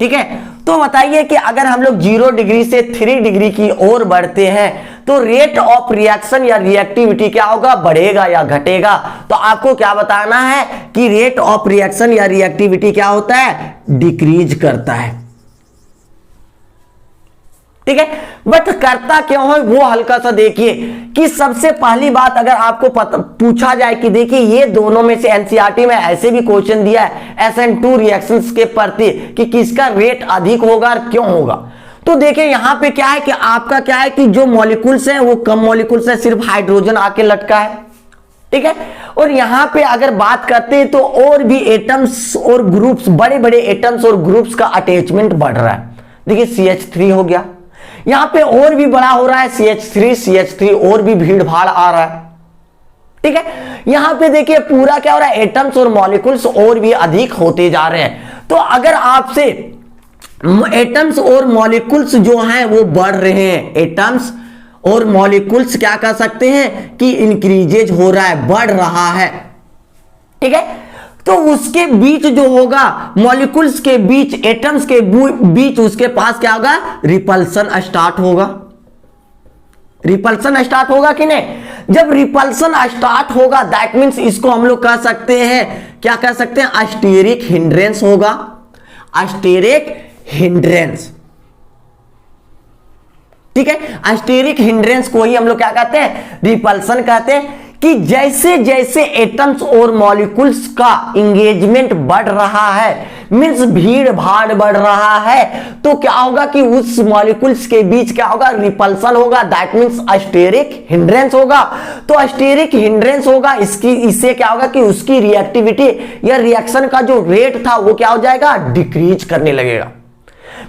ठीक है, तो बताइए कि अगर हम लोग 0 डिग्री से 3 डिग्री की ओर बढ़ते हैं तो रेट ऑफ रिएक्शन या रिएक्टिविटी क्या होगा, बढ़ेगा या घटेगा। तो आपको क्या बताना है कि रेट ऑफ रिएक्शन या रिएक्टिविटी क्या होता है, डिक्रीज करता है। ठीक है, बट करता क्यों है वो हल्का सा देखिए कि सबसे पहली बात अगर आपको पूछा जाए कि देखिए ये दोनों में से एनसीईआरटी में ऐसे भी क्वेश्चन दिया है SN2 रिएक्शंस के प्रति कि किसका रेट अधिक होगा और क्यों होगा, तो देखिए यहां पे क्या है कि आपका क्या है कि जो मॉलिक्यूल्स है वो कम मॉलिक्यूल्स है, सिर्फ हाइड्रोजन आके लटका है। ठीक है, और यहां पे अगर बात करते हैं तो और भी एटम्स और ग्रुप्स, बड़े बड़े एटम्स और ग्रुप्स का अटैचमेंट बढ़ रहा है। देखिए CH3 हो गया, यहां पे और भी बड़ा हो रहा है CH3 और भी भीड़ भाड़ आ रहा है। ठीक है, यहां पे देखिए पूरा क्या हो रहा है, एटम्स और मॉलिक्यूल्स और भी अधिक होते जा रहे हैं। तो अगर आपसे एटम्स और मॉलिक्यूल्स जो हैं वो बढ़ रहे हैं, एटम्स और मॉलिक्यूल्स क्या कर सकते हैं कि इंक्रीजेज हो रहा है, बढ़ रहा है। ठीक है, तो उसके बीच जो होगा, मॉलिक्यूल्स के बीच, एटम्स के बीच उसके पास क्या होगा, रिपल्सन स्टार्ट होगा। रिपल्सन स्टार्ट होगा कि नहीं, जब रिपल्सन स्टार्ट होगा दैट मींस इसको हम लोग कह सकते हैं, क्या कह सकते हैं, अस्टेरिक हिंड्रेंस होगा, अस्टेरिक हिंड्रेंस। ठीक है, अस्टेरिक हिंड्रेंस को ही हम लोग क्या कहते हैं, रिपल्सन कहते हैं। कि जैसे जैसे एटम्स और मॉलिक्यूल्स का इंगेजमेंट बढ़ रहा है, मींस भीड़ भाड़ बढ़ रहा है, तो क्या होगा कि उस मॉलिक्यूल्स के बीच क्या होगा, रिपल्सन होगा, दैट मींस अस्टेरिक हिंड्रेंस होगा। तो अस्टेरिक हिंड्रेंस होगा, इससे क्या होगा कि उसकी रिएक्टिविटी या रिएक्शन का जो रेट था वो क्या हो जाएगा, डिक्रीज करने लगेगा।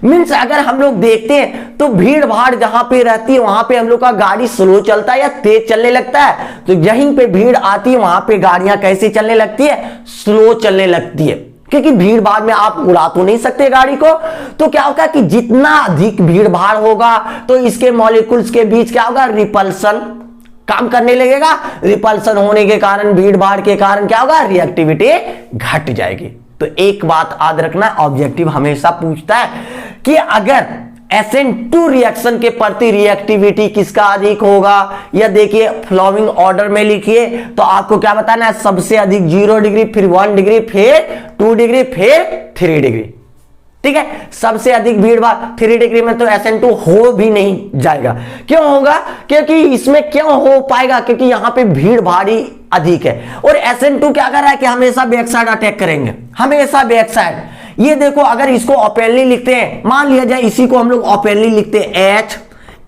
मीन्स अगर हम लोग देखते हैं तो भीड़ भाड़ जहां पे रहती है वहां पे हम लोग का गाड़ी स्लो चलता है या तेज चलने लगता है, तो यहीं पे भीड़ आती है वहां पे गाड़ियां कैसे चलने लगती है, स्लो चलने लगती है, क्योंकि भीड़ भाड़ में आप उड़ा तो नहीं सकते गाड़ी को। तो क्या होगा कि जितना अधिक भीड़ भाड़ होगा तो इसके मॉलिक्यूल्स के बीच क्या होगा, रिपल्सन काम करने लगेगा। रिपल्सन होने के कारण, भीड़ भाड़ के कारण क्या होगा, रिएक्टिविटी घट जाएगी। तो एक बात याद रखना, ऑब्जेक्टिव हमेशा पूछता है कि अगर SN2 रिएक्शन के प्रति रिएक्टिविटी किसका अधिक होगा, या देखिए फ्लोइंग ऑर्डर में लिखिए, तो आपको क्या बताना है, सबसे अधिक 0 डिग्री, फिर 1 डिग्री, फिर 2 डिग्री, फिर 3 डिग्री। ठीक है, सबसे अधिक भीड़ भाड़ 3 डिग्री में तो SN2 हो भी नहीं जाएगा। क्यों होगा, क्योंकि इसमें क्यों हो पाएगा, क्योंकि यहां पे भीड़ भाड़ी अधिक है। और SN2 क्या कर रहा है कि हमेशा बैक साइड अटैक करेंगे, हमेशा बैक साइड। ये देखो अगर इसको ओपनली लिखते हैं, मान लिया जाए इसी को हम लोग ओपनली लिखते हैं H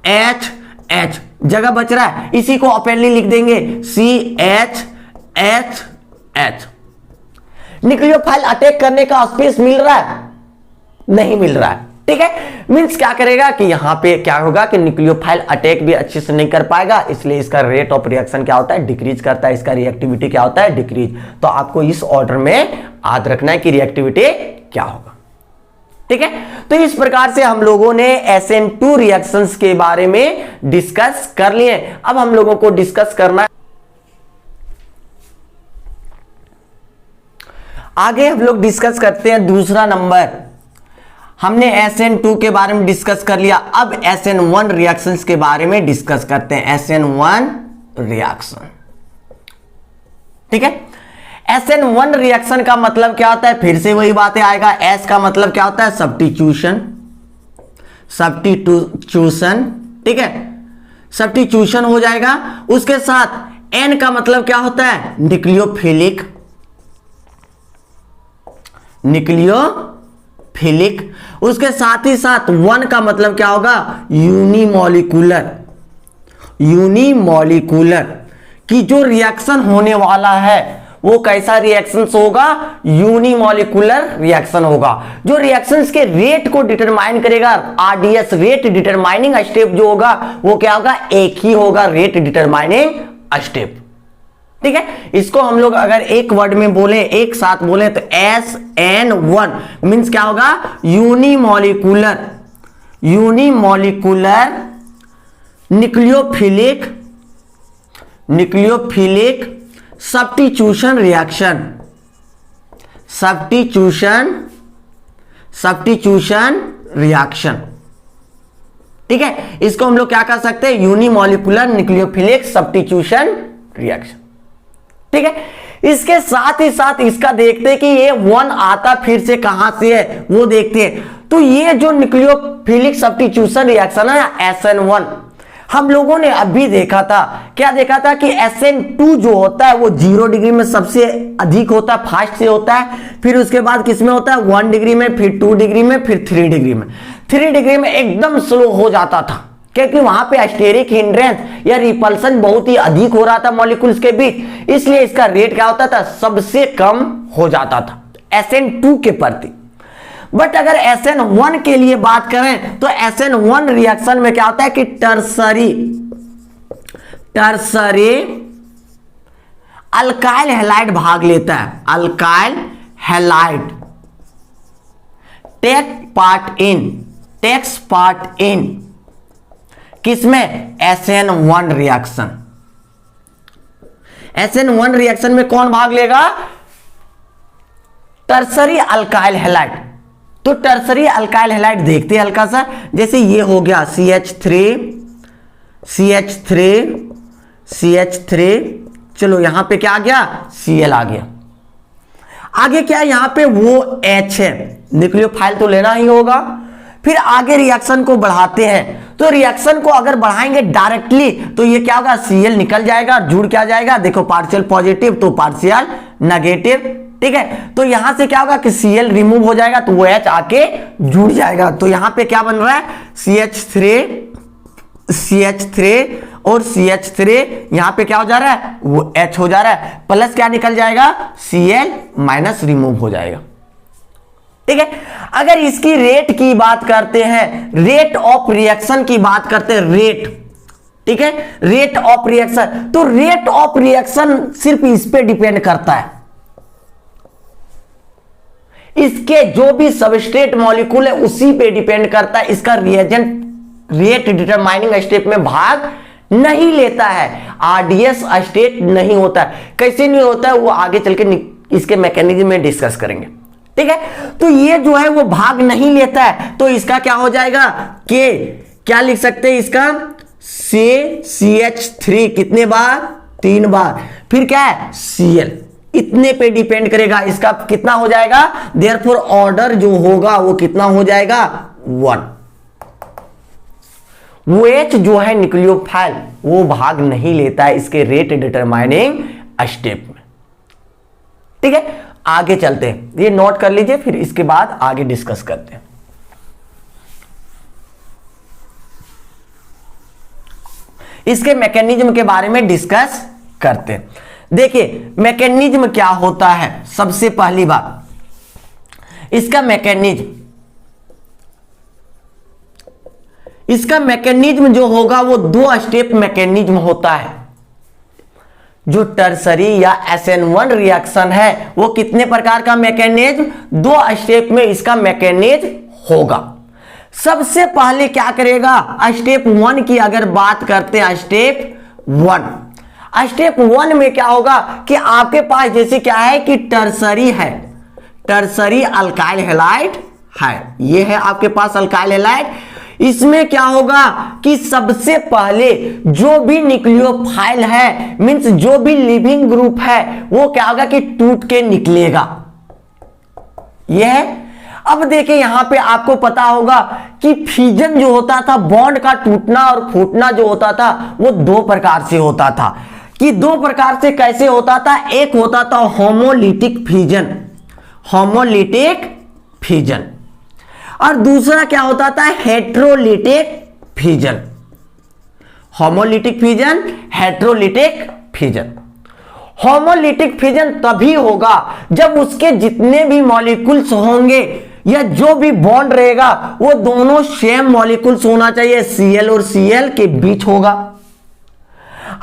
H H, जगह बच रहा है, इसी को ओपनली लिख देंगे CH H H। Nucleophile attack करने का स्पेस मिल रहा है? नहीं मिल रहा है, ठीक है। मींस क्या करेगा कि यहां पे क्या होगा कि न्यूक्लियोफाइल अटैक भी अच्छे से नहीं कर पाएगा, इसलिए इसका रेट ऑफ रिएक्शन क्या होता है? डिक्रीज करता है, इसका रिएक्टिविटी क्या होता है? डिक्रीज। तो आपको इस ऑर्डर में याद रखना है कि रिएक्टिविटी क्या होगा, ठीक है। तो इस प्रकार से हम लोगों ने SN2 रिएक्शंस के बारे में डिस्कस कर लिए। अब हम लोगों को डिस्कस करना है, आगे हम लोग डिस्कस करते हैं दूसरा नंबर। हमने SN2 के बारे में डिस्कस कर लिया, अब SN1 रिएक्शंस के बारे में डिस्कस करते हैं। SN1 रिएक्शन, ठीक है। SN1 रिएक्शन का मतलब क्या होता है? फिर से वही बातें आएगा। S का मतलब क्या होता है? सब्स्टिट्यूशन, सब्स्टिट्यूशन, ठीक है, सब्स्टिट्यूशन हो जाएगा। उसके साथ N का मतलब क्या होता है? Nucleophilic, nucleophilic. उसके साथ ही साथ 1 का मतलब क्या होगा? Unimolecular, unimolecular. कि जो रिएक्शन होने वाला है वो कैसा रिएक्शन होगा? यूनिमॉलिक्यूलर रिएक्शन होगा। जो रिएक्शंस के रेट को डिटरमाइन करेगा, RDS रेट डिटरमाइनिंग स्टेप जो होगा वो क्या होगा? एक ही होगा, रेट डिटरमाइनिंग स्टेप, ठीक है। इसको हम लोग अगर एक वर्ड में बोले, एक साथ बोले तो SN1 मींस क्या होगा? Unimolecular, unimolecular nucleophilic, nucleophilic substitution reaction, substitution, substitution reaction, ठीक है। इसको हम लोग क्या कर सकते हैं? यूनिमॉलिक्यूलर न्यूक्लियोफिलिक सब्स्टिट्यूशन रिएक्शन, ठीक है। इसके साथ ही साथ इसका देखते हैं कि ये 1 आता फिर से कहां से है वो देखते हैं। तो ये जो न्यूक्लियोफिलिक सब्स्टिट्यूशन रिएक्शन है SN1, हम लोगों ने अभी देखा था, क्या देखा था कि SN2 जो होता है वो 0 डिग्री में सबसे अधिक होता है, फास्ट से होता है। फिर उसके बाद किसमें होता है? 1 डिग्री में, फिर 2 डिग्री में, फिर 3 डिग्री में। 3 डिग्री में एकदम स्लो हो जाता था क्योंकि वहां पे स्टेरिक हिंड्रेंस या रिपल्सन बहुत ही अधिक हो रहा था मॉलिक्यूल्स के बीच, इसलिए इसका रेट क्या होता था? सबसे कम हो जाता था SN2 के प्रति। बट अगर SN1 के लिए बात करें तो SN1 रिएक्शन में क्या होता है कि टर्सरी, टर्सरी अल्काइल हैलाइड भाग लेता है, alkyl halide takes part in किसमें? SN1 reaction. SN1 रिएक्शन में कौन भाग लेगा? Tertiary alkyl halide. तो टर्सरी अल्काइल हैलाइड देखते हैं हल्का सा, जैसे ये हो गया CH3 CH3 CH3, चलो यहां पे क्या आ गया? Cl आ गया। आगे क्या है? यहां पे वो H है, न्यूक्लियोफाइल तो लेना ही होगा। फिर आगे रिएक्शन को बढ़ाते हैं, तो रिएक्शन को अगर बढ़ाएंगे डायरेक्टली तो ये क्या होगा? Cl निकल जाएगा, जुड़ क्या जाएगा? देखो पार्शियल पॉजिटिव तो पार्शियल नेगेटिव, ठीक है। तो यहां से क्या होगा कि Cl रिमूव हो जाएगा तो वो H आके जुड़ जाएगा। तो यहां पे क्या बन रहा है? CH3 और CH3, यहां पे क्या हो जा रहा है? वो H हो जा रहा है, प्लस क्या निकल जाएगा? Cl माइनस रिमूव हो जाएगा, ठीक है। अगर इसकी रेट की बात करते हैं, रेट ऑफ रिएक्शन की बात करते हैं, रेट, ठीक है, रेट ऑफ रिएक्शन, तो रेट ऑफ रिएक्शन सिर्फ इस पे डिपेंड करता है, इसके जो भी सबस्ट्रेट मॉलिक्यूल है उसी पे डिपेंड करता है। इसका रिएजेंट रेट डिटरमाइनिंग स्टेप में भाग नहीं लेता है, RDS स्टेट नहीं होता है। कैसे नहीं होता है वो आगे चल के इसके मैकेनिज्म में डिस्कस करेंगे, ठीक है। तो ये जो है वो भाग नहीं लेता है, तो इसका क्या हो जाएगा कि क्या लिख सकते हैं इसका? CH3 कितने बार? 3 बार। फिर क्या है? Cl, इतने पे डिपेंड करेगा इसका कितना हो जाएगा। देयरफॉर ऑर्डर जो होगा वो कितना हो जाएगा? 1। वो H जो है न्यूक्लियोफाइल वो भाग नहीं लेता है इसके रेट डिटरमाइनिंग स्टेप में। ठीक है, आगे चलते हैं, ये नोट कर लीजिए, फिर इसके बाद आगे डिस्कस करते हैं। इसके मैकेनिज्म के बारे में डिस्कस करते हैं। देखिए मैकेनिज्म क्या होता है। सबसे पहली बात, इसका मैकेनिज्म जो होगा वो 2 स्टेप मैकेनिज्म होता है। जो टर्सरी या SN1 रिएक्शन है वो कितने प्रकार का मैकेनिज्म, 2 स्टेप में इसका मैकेनिज्म होगा। सबसे पहले क्या करेगा, स्टेप 1 की अगर बात करते हैं, स्टेप 1 में क्या होगा कि आपके पास जैसे क्या है कि टर्सरी है, टर्सरी अल्काइल हैलाइड है, ये है आपके पास अल्काइल हैलाइड। इसमें क्या होगा कि सबसे पहले जो भी न्यूक्लियोफाइल है, मींस जो भी लिविंग ग्रुप है, वो क्या होगा कि टूट के निकलेगा। यह है। अब देखिए यहां पे आपको पता होगा कि फ्यूजन जो होता था, बॉन्ड का टूटना और फूटना जो होता था, वो 2 प्रकार से होता था। कि 2 प्रकार से कैसे होता था, एक होता था होमोलिटिक फ्यूजन, और दूसरा क्या होता था, heterolytic fusion. Homolytic fusion, heterolytic fusion. Homolytic fusion तभी होगा जब उसके जितने भी मॉलिक्यूल्स होंगे या जो भी बॉन्ड रहेगा वो दोनों सेम मॉलिक्यूल्स होना चाहिए, Cl और Cl के बीच होगा।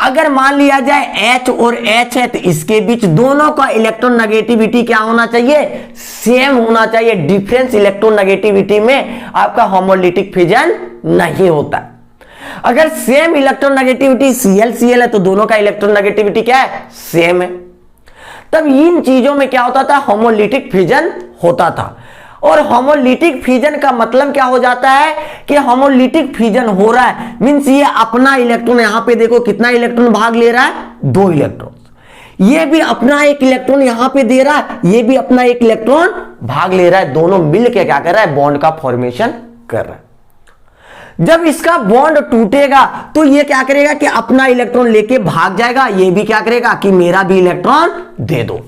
अगर मान लिया जाए H और H है तो इसके बीच दोनों का इलेक्ट्रॉन नेगेटिविटी क्या होना चाहिए, सेम होना चाहिए। डिफरेंस इलेक्ट्रॉन नेगेटिविटी में आपका होमोलिटिक फ्यूजन नहीं होता। अगर सेम इलेक्ट्रॉन नेगेटिविटी Cl है तो दोनों का इलेक्ट्रॉन नेगेटिविटी क्या है, सेम है। तब इन चीजों में क्या होता था, होमोलिटिक फ्यूजन होता था। और होमोलिटिक फ्यूजन का मतलब क्या हो जाता है कि होमोलिटिक फ्यूजन हो रहा है, मींस ये अपना इलेक्ट्रॉन, यहां पे देखो कितना इलेक्ट्रॉन भाग ले रहा है, 2 इलेक्ट्रॉन। ये भी अपना 1 इलेक्ट्रॉन यहां पे दे रहा है, ये भी अपना 1 इलेक्ट्रॉन भाग ले रहा है। दोनों मिलकर क्या कर रहा है, बॉन्ड का फॉर्मेशन कर रहा है। जब इसका बॉन्ड टूटेगा तो ये क्या करेगा कि अपना इलेक्ट्रॉन लेके भाग जाएगा, ये भी क्या करेगा कि मेरा भी इलेक्ट्रॉन दे दो।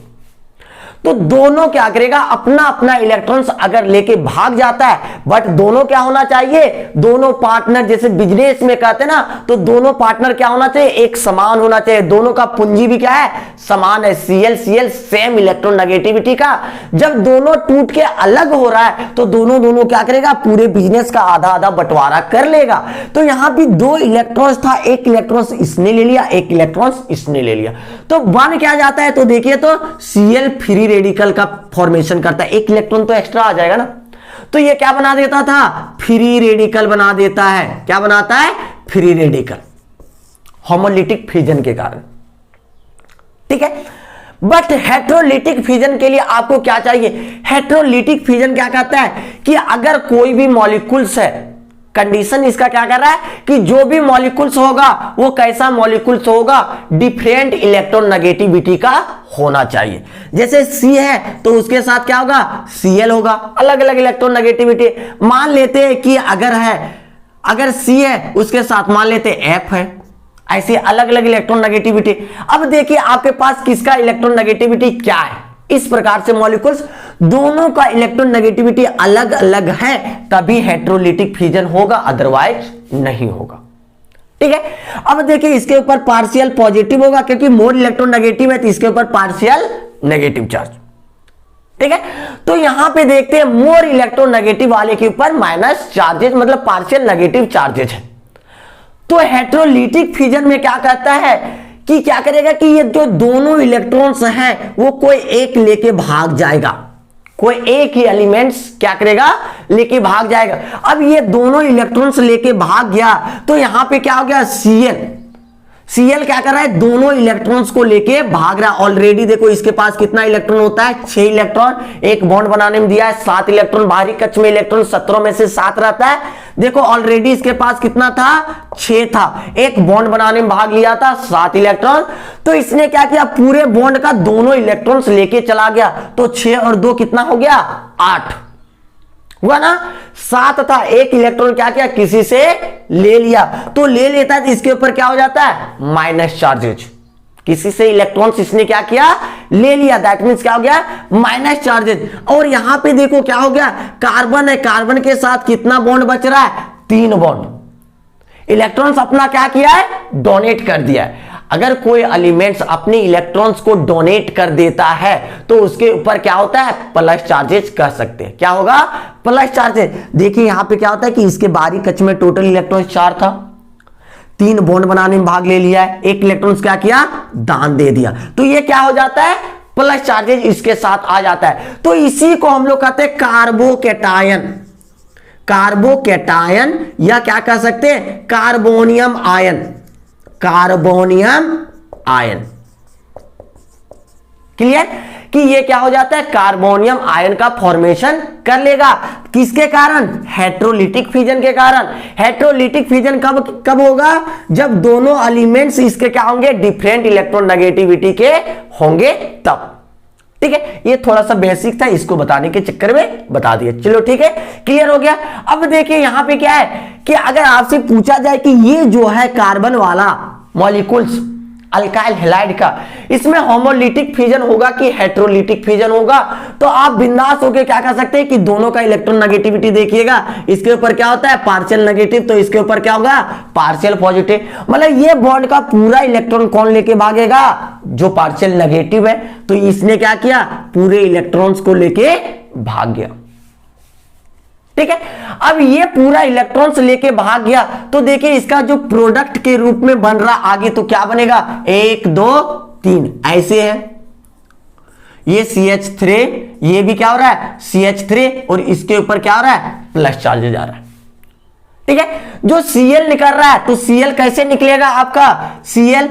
तो दोनों क्या करेगा, अपना अपना इलेक्ट्रॉन्स अगर लेके भाग जाता है, बट दोनों क्या होना चाहिए, दोनों पार्टनर, जैसे बिजनेस में कहते हैं ना, तो दोनों पार्टनर क्या होना चाहिए, एक समान होना चाहिए। दोनों का पूंजी भी क्या है, समान है, Cl सेम इलेक्ट्रॉन नेगेटिविटी का। जब दोनों टूट के अलग हो रहा है तो दोनों क्या करेगा, पूरे बिजनेस का आधा आधा बंटवारा कर लेगा। तो यहां भी 2 इलेक्ट्रॉन्स था, 1 इलेक्ट्रॉन्स इसने ले लिया, 1 इलेक्ट्रॉन्स इसने ले लिया, तो बन क्या जाता है, तो देखिए तो Cl फ्री रेडिकल का फॉर्मेशन करता है। 1 इलेक्ट्रॉन तो एक्स्ट्रा आ जाएगा ना, तो ये क्या बना देता था, फ्री रेडिकल बना देता है। क्या बनाता है, फ्री रेडिकल, होमोलिटिक फ्यूजन के कारण। ठीक है, बट हेट्रोलिटिक फ्यूजन के लिए आपको क्या चाहिए, हेट्रोलिटिक फ्यूजन क्या कहता है कि अगर कोई भी मॉलिक्यूल्स है, कंडीशन इसका क्या कर रहा है कि जो भी मॉलिक्यूल्स होगा वो कैसा मॉलिक्यूल्स होगा, डिफरेंट इलेक्ट्रॉन नेगेटिविटी का होना चाहिए। जैसे C है तो उसके साथ क्या होगा, Cl होगा, अलग अलग इलेक्ट्रॉन नेगेटिविटी। मान लेते हैं कि अगर C है उसके साथ मान लेते F है, ऐसे अलग अलग इलेक्ट्रॉन नेगेटिविटी। अब देखिए आपके पास किसका इलेक्ट्रॉन नेगेटिविटी क्या है, इस प्रकार से मॉलिक्यूल्स दोनों का इलेक्ट्रॉन नेगेटिविटी अलग अलग है, तभी हेट्रोलिटिक फ्यूजन होगा, अदरवाइज नहीं होगा। ठीक है, अब देखिए इसके ऊपर पार्शियल पॉजिटिव होगा क्योंकि मोर इलेक्ट्रॉन नेगेटिव है, तो इसके ऊपर पार्शियल नेगेटिव चार्ज। ठीक है, तो यहां पे देखते हैं मोर इलेक्ट्रॉन नेगेटिव वाले के ऊपर माइनस चार्जेस, मतलब पार्शियल नेगेटिव चार्जेस है। तो हेट्रोलिटिक फ्यूजन में क्या कहता है कि क्या करेगा कि ये जो दोनों इलेक्ट्रॉन्स हैं वो कोई एक लेके भाग जाएगा, कोई एक ही एलिमेंट्स क्या करेगा, लेके भाग जाएगा। अब ये दोनों इलेक्ट्रॉन्स लेके भाग गया तो यहां पे क्या हो गया, Cl क्या कर रहा है, दोनों इलेक्ट्रॉन्स को लेके भाग रहा है। ऑलरेडी देखो इसके पास कितना इलेक्ट्रॉन होता है, 6 इलेक्ट्रॉन, एक बॉन्ड बनाने में दिया है 7 इलेक्ट्रॉन, बाहरी कक्ष में इलेक्ट्रॉन 17 में से 7 रहता है। देखो ऑलरेडी इसके पास कितना था, 6 था, एक बॉन्ड बनाने में भाग लिया था 7 इलेक्ट्रॉन। तो इसने क्या किया, पूरे बॉन्ड का दोनों इलेक्ट्रॉन्स लेके चला गया, तो 6 और 2 कितना हो गया, 8 हुआ ना। 7 था, एक इलेक्ट्रॉन क्या किया, किसी से ले लिया, तो ले लेता है तो इसके ऊपर क्या हो जाता है, माइनस चार्जेज। किसी से इलेक्ट्रॉन्स इसने क्या किया, ले लिया, दैट मीन्स क्या हो गया, माइनस चार्जेस। और यहां पे देखो क्या हो गया, कार्बन है, कार्बन के साथ कितना बॉन्ड बच रहा है, 3 बॉन्ड। इलेक्ट्रॉन्स अपना क्या किया है, डोनेट कर दिया है। अगर कोई एलिमेंट्स अपने इलेक्ट्रॉन्स को डोनेट कर देता है तो उसके ऊपर क्या होता है, प्लस चार्जेस कर सकते हैं। क्या होगा, प्लस चार्जेस। देखिए यहां पे क्या होता है कि इसके बाहरी कक्ष में टोटल इलेक्ट्रॉन 4 था, 3 बॉन्ड बनाने में भाग ले लिया है, 1 इलेक्ट्रॉन क्या किया, दान दे दिया, तो ये क्या हो जाता है, प्लस चार्जेस इसके साथ आ जाता है। तो इसी को हम लोग कहते हैं कार्बोकैटायन, कार्बोकैटायन या क्या कह सकते हैं, carbonium ion, carbonium ion. Clear कि ये क्या हो जाता है, कार्बोनियम आयन का फॉर्मेशन कर लेगा, किसके कारण, हेट्रोलिटिक फिजन के कारण। हेट्रोलिटिक फिजन कब कब होगा, जब दोनों एलिमेंट्स इसके क्या होंगे, डिफरेंट इलेक्ट्रॉन नेगेटिविटी के होंगे तब। ठीक है, ये थोड़ा सा बेसिक था, इसको बताने के चक्कर में बता दिया। चलो ठीक है, क्लियर हो गया। अब देखिए यहां पे क्या है कि अगर आपसे पूछा जाए कि ये जो है कार्बन वाला मॉलिक्यूल्स अल्काइल हैलाइड का, इसमें होमोलिटिक फिजन होगा कि हेट्रोलिटिक फिजन होगा, तो आप बिंदास होकर क्या कह सकते हैं कि दोनों का इलेक्ट्रॉन नेगेटिविटी देखिएगा, इसके ऊपर क्या होता है, पार्शियल नेगेटिव, तो इसके ऊपर क्या होगा, पार्शियल पॉजिटिव। मतलब ये बॉन्ड का पूरा इलेक्ट्रॉन कौन लेके भागेगा, जो पार्शियल नेगेटिव है, तो इसने क्या किया, पूरे इलेक्ट्रॉन्स को लेके भाग गया। ठीक है, अब ये पूरा इलेक्ट्रॉन्स लेके भाग गया, तो देखिए इसका जो प्रोडक्ट के रूप में बन रहा आगे, तो क्या बनेगा, 1 2 3 ऐसे है, ये CH3, ये भी क्या हो रहा है, CH3, और इसके ऊपर क्या हो रहा है, प्लस चार्ज जा रहा है। ठीक है, जो Cl निकल रहा है, तो Cl कैसे निकलेगा आपका, Cl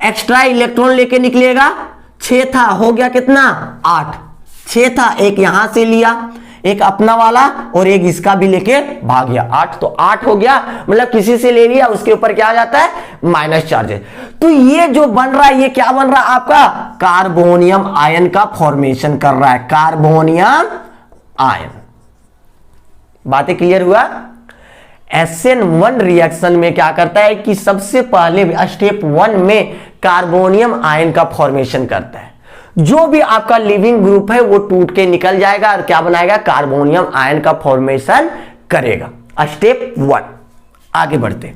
एक्स्ट्रा इलेक्ट्रॉन लेके निकलेगा, 6 था, हो गया कितना, 8, 6 था, एक यहां से लिया, एक अपना वाला और एक इसका भी लेके भाग गया, 8, तो 8 हो गया, मतलब किसी से ले लिया, उसके ऊपर क्या आ जाता है, माइनस चार्जेस। तो ये जो बन रहा है, ये क्या बन रहा है आपका, कार्बोनियम आयन का फॉर्मेशन कर रहा है, कार्बोनियम आयन। बातें क्लियर हुआ। SN1 रिएक्शन में क्या करता है कि सबसे पहले स्टेप 1 में कार्बोनियम आयन का फॉर्मेशन करता है, जो भी आपका लिविंग ग्रुप है वो टूट के निकल जाएगा और क्या बनाएगा, कार्बोनियम आयन का फॉर्मेशन करेगा। स्टेप 1, आगे बढ़ते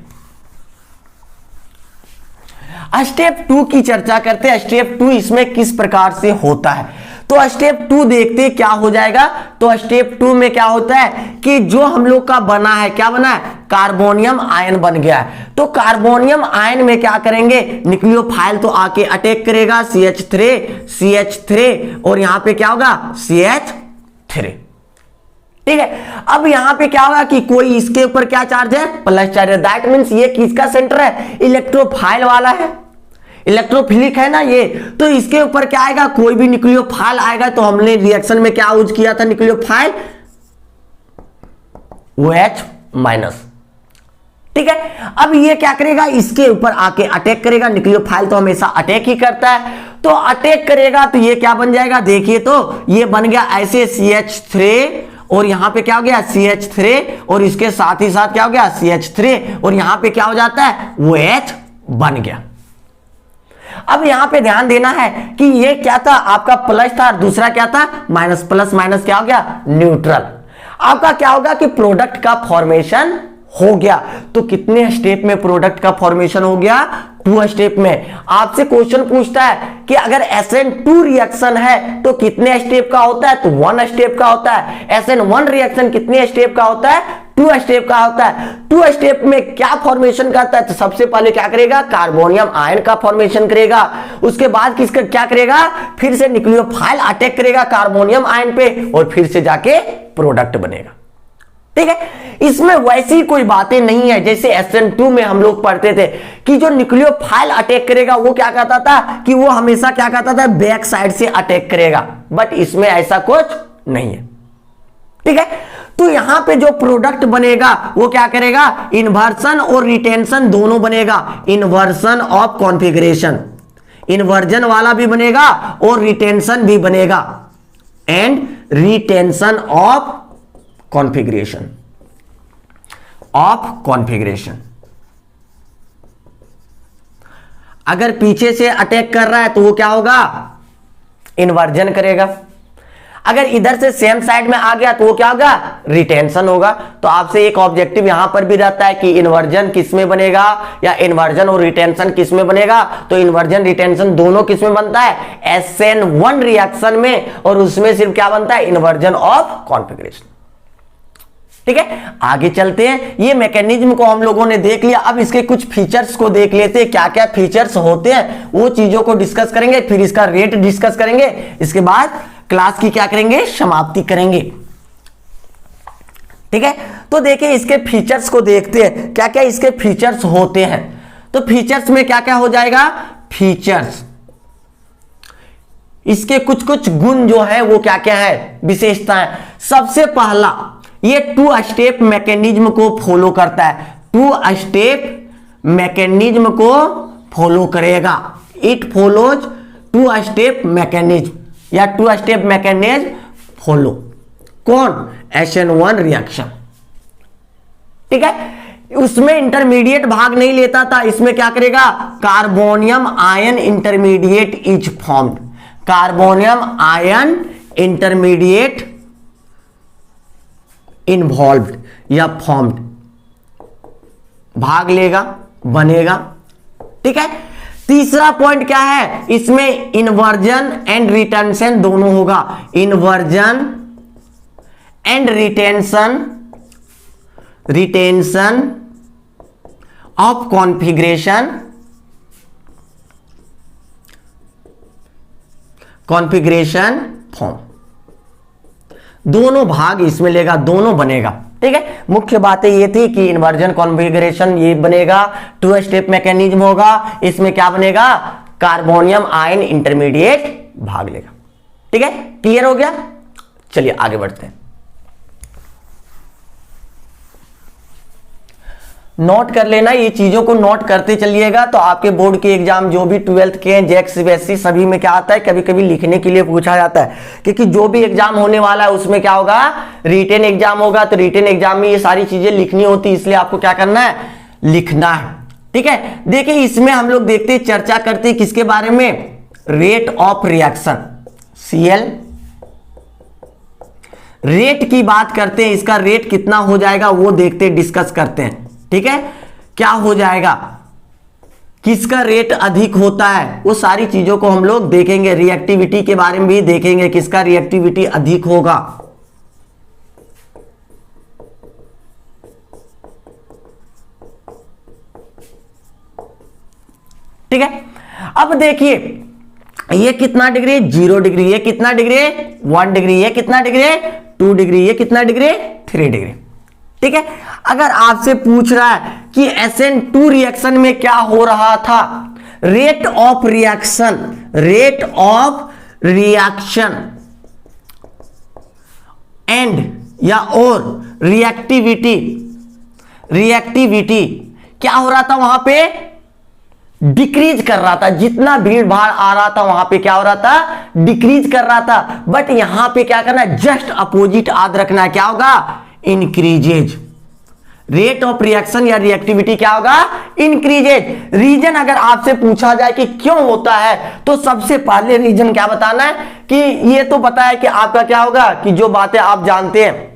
स्टेप 2 की चर्चा करते हैं। स्टेप 2 इसमें किस प्रकार से होता है, तो स्टेप 2 देखते क्या हो जाएगा। तो स्टेप 2 में क्या होता है कि जो हम लोग का बना है, क्या बना है, कार्बोनियम आयन बन गया है। तो कार्बोनियम आयन में क्या करेंगे, न्यूक्लियोफाइल तो आके अटैक करेगा, CH3 और यहां पे क्या होगा, CH3। ठीक है, अब यहां पे क्या होगा कि कोई इसके ऊपर क्या चार्ज है, प्लस चार्ज है, दैट मीन्स ये किसका सेंटर है, इलेक्ट्रोफाइल वाला है, इलेक्ट्रोफिलिक है ना ये, तो इसके ऊपर क्या आएगा, कोई भी न्यूक्लियोफाइल आएगा, तो हमने रिएक्शन में क्या यूज किया था, न्यूक्लियोफाइल OH माइनस। ठीक है, अब ये क्या करेगा, इसके ऊपर आके अटैक करेगा, न्यूक्लियोफाइल तो हमेशा अटैक ही करता है, तो अटैक करेगा तो ये क्या बन जाएगा, देखिए तो ये बन गया ऐसे CH3 और यहां पे क्या हो गया, CH3 और इसके साथ ही साथ क्या हो गया, CH3 और यहां पे क्या हो जाता है, OH बन गया। अब यहां पे ध्यान देना है कि ये क्या था, आपका प्लस था और दूसरा क्या था, माइनस, प्लस माइनस क्या हो गया, न्यूट्रल। आपका क्या होगा कि प्रोडक्ट का फॉर्मेशन हो गया। तो कितने स्टेप में प्रोडक्ट का फॉर्मेशन हो गया, 2 स्टेप में। आपसे क्वेश्चन पूछता है कि अगर SN2 रिएक्शन है तो कितने स्टेप का होता है, तो 1 स्टेप का होता है। SN1 रिएक्शन कितने स्टेप का होता है, 2 स्टेप का होता है। 2 स्टेप में क्या फॉर्मेशन करता है, तो सबसे पहले क्या करेगा, कार्बोनियम आयन का फॉर्मेशन करेगा, उसके बाद किसका क्या करेगा, फिर से न्यूक्लियोफाइल अटैक करेगा कार्बोनियम आयन पे और फिर से जाके प्रोडक्ट बनेगा। ठीक है, इसमें वैसी कोई बातें नहीं है जैसे SN2 में हम लोग पढ़ते थे कि जो न्यूक्लियोफाइल अटैक करेगा वो क्या कहता था कि वो हमेशा क्या कहता था, बैक साइड से अटैक करेगा, बट इसमें ऐसा कुछ नहीं है। ठीक है, तो यहां पे जो प्रोडक्ट बनेगा वो क्या करेगा, इन्वर्सन और रिटेंशन दोनों बनेगा। इन्वर्सन ऑफ कॉन्फ़िगरेशन, इन्वर्जन वाला भी बनेगा और रिटेंशन भी बनेगा, एंड रिटेंशन ऑफ कॉन्फ़िगरेशन, अगर पीछे से अटैक कर रहा है तो वो क्या होगा, इन्वर्जन करेगा। अगर इधर से सेम साइड में आ गया तो वो क्या होगा, रिटेंशन होगा। तो आपसे एक ऑब्जेक्टिव यहां पर भी रहता है कि इन्वर्जन किस में बनेगा, या इन्वर्जन और रिटेंशन किस में बनेगा। तो इन्वर्जन रिटेंशन दोनों किस में बनता है, SN1 रिएक्शन में, और उसमें सिर्फ क्या बनता है, इन्वर्जन ऑफ कॉन्फिगरेशन। ठीक है, आगे चलते हैं। ये मैकेनिज्म को हम लोगों ने देख लिया, अब इसके कुछ फीचर्स को देख लेते हैं, क्या क्या फीचर्स होते हैं वो चीजों को डिस्कस करेंगे, फिर इसका रेट डिस्कस करेंगे, इसके बाद क्लास की क्या करेंगे, समाप्ति करेंगे। ठीक है, तो देखिए इसके फीचर्स को देखते हैं, क्या क्या इसके फीचर्स होते हैं। तो फीचर्स में क्या क्या हो जाएगा, फीचर्स, इसके कुछ कुछ गुण जो है वो क्या क्या है, विशेषताएं। सबसे पहला, ये 2 स्टेप मैकेनिज्म को फॉलो करता है, 2 स्टेप मैकेनिज्म को फॉलो करेगा। इट फॉलोज 2 स्टेप मैकेनिज्म, या 2 स्टेप मैकेनिज्म फॉलो। कौन, SN1 रिएक्शन। ठीक है, उसमें इंटरमीडिएट भाग नहीं लेता था, इसमें क्या करेगा, carbonium ion intermediate is formed, carbonium ion intermediate involved या फॉर्म्ड, भाग लेगा, बनेगा। ठीक है, तीसरा पॉइंट क्या है, इसमें इन्वर्जन एंड रिटेंशन दोनों होगा, inversion and retention of configuration form, दोनों भाग इसमें लेगा, दोनों बनेगा। ठीक है, मुख्य बातें ये थी कि इन्वर्जन कॉन्फिगरेशन ये बनेगा, 2 स्टेप मैकेनिज्म होगा, इसमें क्या बनेगा, कार्बोनियम आयन इंटरमीडिएट भाग लेगा। ठीक है, क्लियर हो गया, चलिए आगे बढ़ते हैं। नोट कर लेना, ये चीजों को नोट करते चलिएगा, तो आपके बोर्ड के एग्जाम जो भी 12th के हैं, जेक सीबीएसई सभी में क्या आता है, कभी कभी लिखने के लिए पूछा जाता है, क्योंकि जो भी एग्जाम होने वाला है उसमें क्या होगा, रिटेन एग्जाम होगा, तो रिटेन एग्जाम में ये सारी चीजें लिखनी होती है, इसलिए आपको क्या करना है, लिखना है। ठीक है, देखिए इसमें हम लोग देखते हैं, चर्चा करते हैं किसके बारे में, rate of reaction, Cl rate की बात करते हैं, इसका रेट कितना हो जाएगा वो देखते हैं, डिस्कस करते हैं। ठीक है, क्या हो जाएगा, किसका रेट अधिक होता है, वो सारी चीजों को हम लोग देखेंगे, रिएक्टिविटी के बारे में भी देखेंगे, किसका रिएक्टिविटी अधिक होगा। ठीक है, अब देखिए ये कितना डिग्री, 0 डिग्री, ये कितना डिग्री, 1 डिग्री, ये कितना डिग्री, 2 डिग्री, ये कितना डिग्री, 3 डिग्री। ठीक है, अगर आपसे पूछ रहा है कि SN2 रिएक्शन में क्या हो रहा था, रेट ऑफ रिएक्शन एंड या और रिएक्टिविटी क्या हो रहा था, वहां पे डिक्रीज कर रहा था, जितना भीड़ भाड़ आ रहा था वहां पे क्या हो रहा था, डिक्रीज कर रहा था। बट यहां पे क्या करना है, जस्ट अपोजिट याद रखना है, क्या होगा, इंक्रीजेज। रेट ऑफ रिएक्शन या रिएक्टिविटी क्या होगा, इंक्रीजेज। रीजन अगर आपसे पूछा जाए कि क्यों होता है, तो सबसे पहले रीजन क्या बताना है, कि ये तो पता है कि आपका क्या होगा, कि जो बातें आप जानते हैं,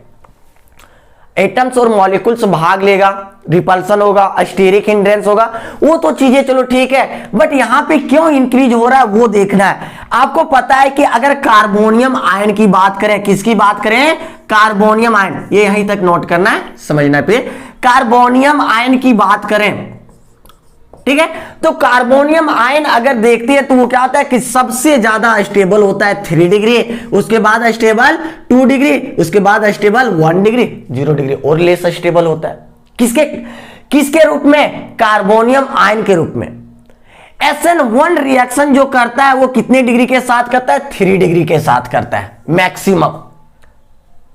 एटम्स और मॉलिक्यूल्स भाग लेगा, रिपल्सन होगा, स्टेरिक हिंड्रेंस होगा, वो तो चीजें चलो ठीक है, बट यहां पे क्यों इंक्रीज हो रहा है वो देखना है। आपको पता है कि अगर कार्बोनियम आयन की बात करें, किसकी बात करें, कार्बोनियम आयन, ये यहीं तक नोट करना है, समझना पे, कार्बोनियम आयन की बात करें, ठीक है, तो कार्बोनियम आयन अगर देखते हैं तो वो क्या होता है कि सबसे ज्यादा स्टेबल होता है 3 डिग्री, उसके बाद स्टेबल 2 डिग्री, उसके बाद स्टेबल 1 डिग्री, 0 डिग्री और लेस स्टेबल होता है। किसके रूप में, कार्बोनियम आयन के रूप में। SN1 रिएक्शन जो करता है वो कितने डिग्री के साथ करता है, 3 डिग्री के साथ करता है मैक्सिमम।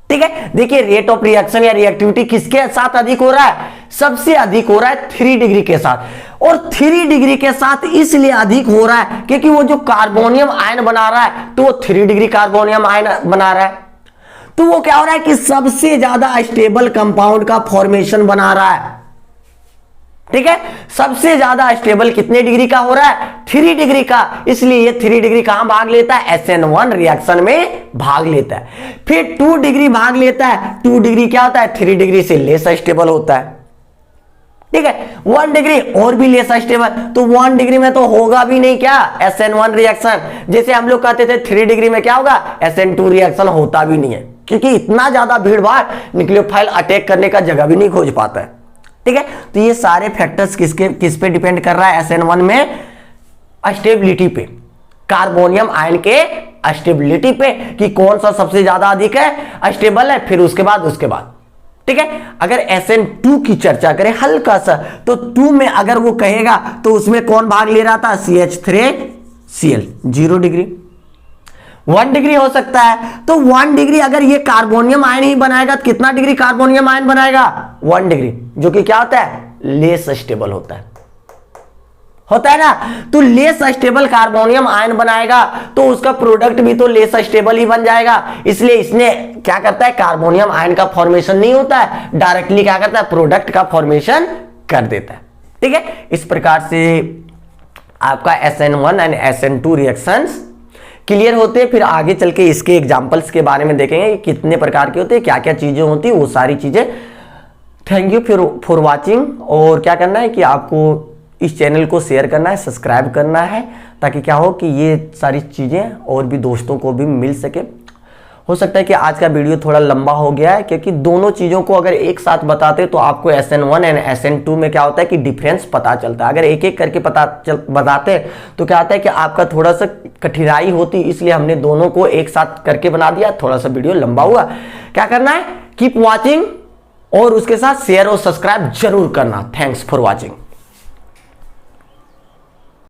ठीक है, देखिए रेट ऑफ रिएक्शन या रिएक्टिविटी किसके साथ अधिक हो रहा है, सबसे अधिक हो रहा है 3 डिग्री के साथ, और 3 डिग्री के साथ इसलिए अधिक हो रहा है क्योंकि वो जो कार्बोनियम आयन बना रहा है तो वो 3 डिग्री कार्बोनियम आयन बना रहा है, तो वो क्या हो रहा है कि सबसे ज्यादा स्टेबल कंपाउंड का फॉर्मेशन बना रहा है। ठीक है, सबसे ज्यादा स्टेबल कितने डिग्री का हो रहा है? 3 डिग्री का। इसलिए ये 3 डिग्री कहां भाग लेता है? SN1 रिएक्शन में भाग लेता है। फिर 2 डिग्री भाग लेता है। 2 डिग्री क्या होता है? 3 डिग्री से लेस स्टेबल होता है। ठीक है, 1 डिग्री और भी लेस स्टेबल, तो 1 डिग्री में तो होगा भी नहीं क्या? SN1 reaction. जैसे हम लोग कहते थे 3 डिग्री में क्या होगा? SN2 रिएक्शन होता भी नहीं है, क्योंकि इतना ज्यादा भीड़ भाड़ न्यूक्लियोफाइल अटैक करने का जगह भी नहीं खोज पाता है। ठीक है, तो ये सारे फैक्टर्स किस पे डिपेंड कर रहा है? SN1 में स्टेबिलिटी पे, कार्बोनियम आयन के स्टेबिलिटी पे, कि कौन सा सबसे ज्यादा अधिक है, स्टेबल है, फिर उसके बाद। ठीक है, अगर SN2 की चर्चा करें हल्का सा, तो 2 में अगर वो कहेगा तो उसमें कौन भाग ले रहा था? CH3Cl 0 degree. 1 डिग्री हो सकता है, तो 1 डिग्री अगर ये कार्बोनियम आयन ही बनाएगा तो कितना डिग्री कार्बोनियम आयन बनाएगा? 1 डिग्री, जो कि क्या होता है? लेस स्टेबल होता है ना। तो लेस स्टेबल कार्बोनियम आयन बनाएगा तो उसका प्रोडक्ट भी तो लेस स्टेबल ही बन जाएगा। इसलिए इसने क्या करता है? कार्बोनियम आयन का फॉर्मेशन नहीं होता है, डायरेक्टली क्या करता है? प्रोडक्ट का फॉर्मेशन कर देता है। ठीक है, इस प्रकार से आपका SN1 and SN2 reactions clear होते हैं। फिर आगे चल के इसके एग्जांपल्स के बारे में देखेंगे, कितने प्रकार के होते हैं, क्या क्या चीजें होती है, वो सारी चीजें। Thank you for watching. और क्या करना है कि आपको इस चैनल को शेयर करना है, सब्सक्राइब करना है, ताकि क्या हो कि ये सारी चीजें और भी दोस्तों को भी मिल सके। हो सकता है कि आज का वीडियो थोड़ा लंबा हो गया है, क्योंकि दोनों चीजों को अगर एक साथ बताते तो आपको SN1 एंड SN2 में क्या होता है कि डिफरेंस पता चलता है। अगर एक एक करके बताते तो क्या होता है कि आपका थोड़ा सा कठिनाई होती, इसलिए हमने दोनों को एक साथ करके बना दिया। थोड़ा सा वीडियो लंबा हुआ। क्या करना है? कीप वॉचिंग, और उसके साथ शेयर और सब्सक्राइब जरूर करना। Thanks for watching.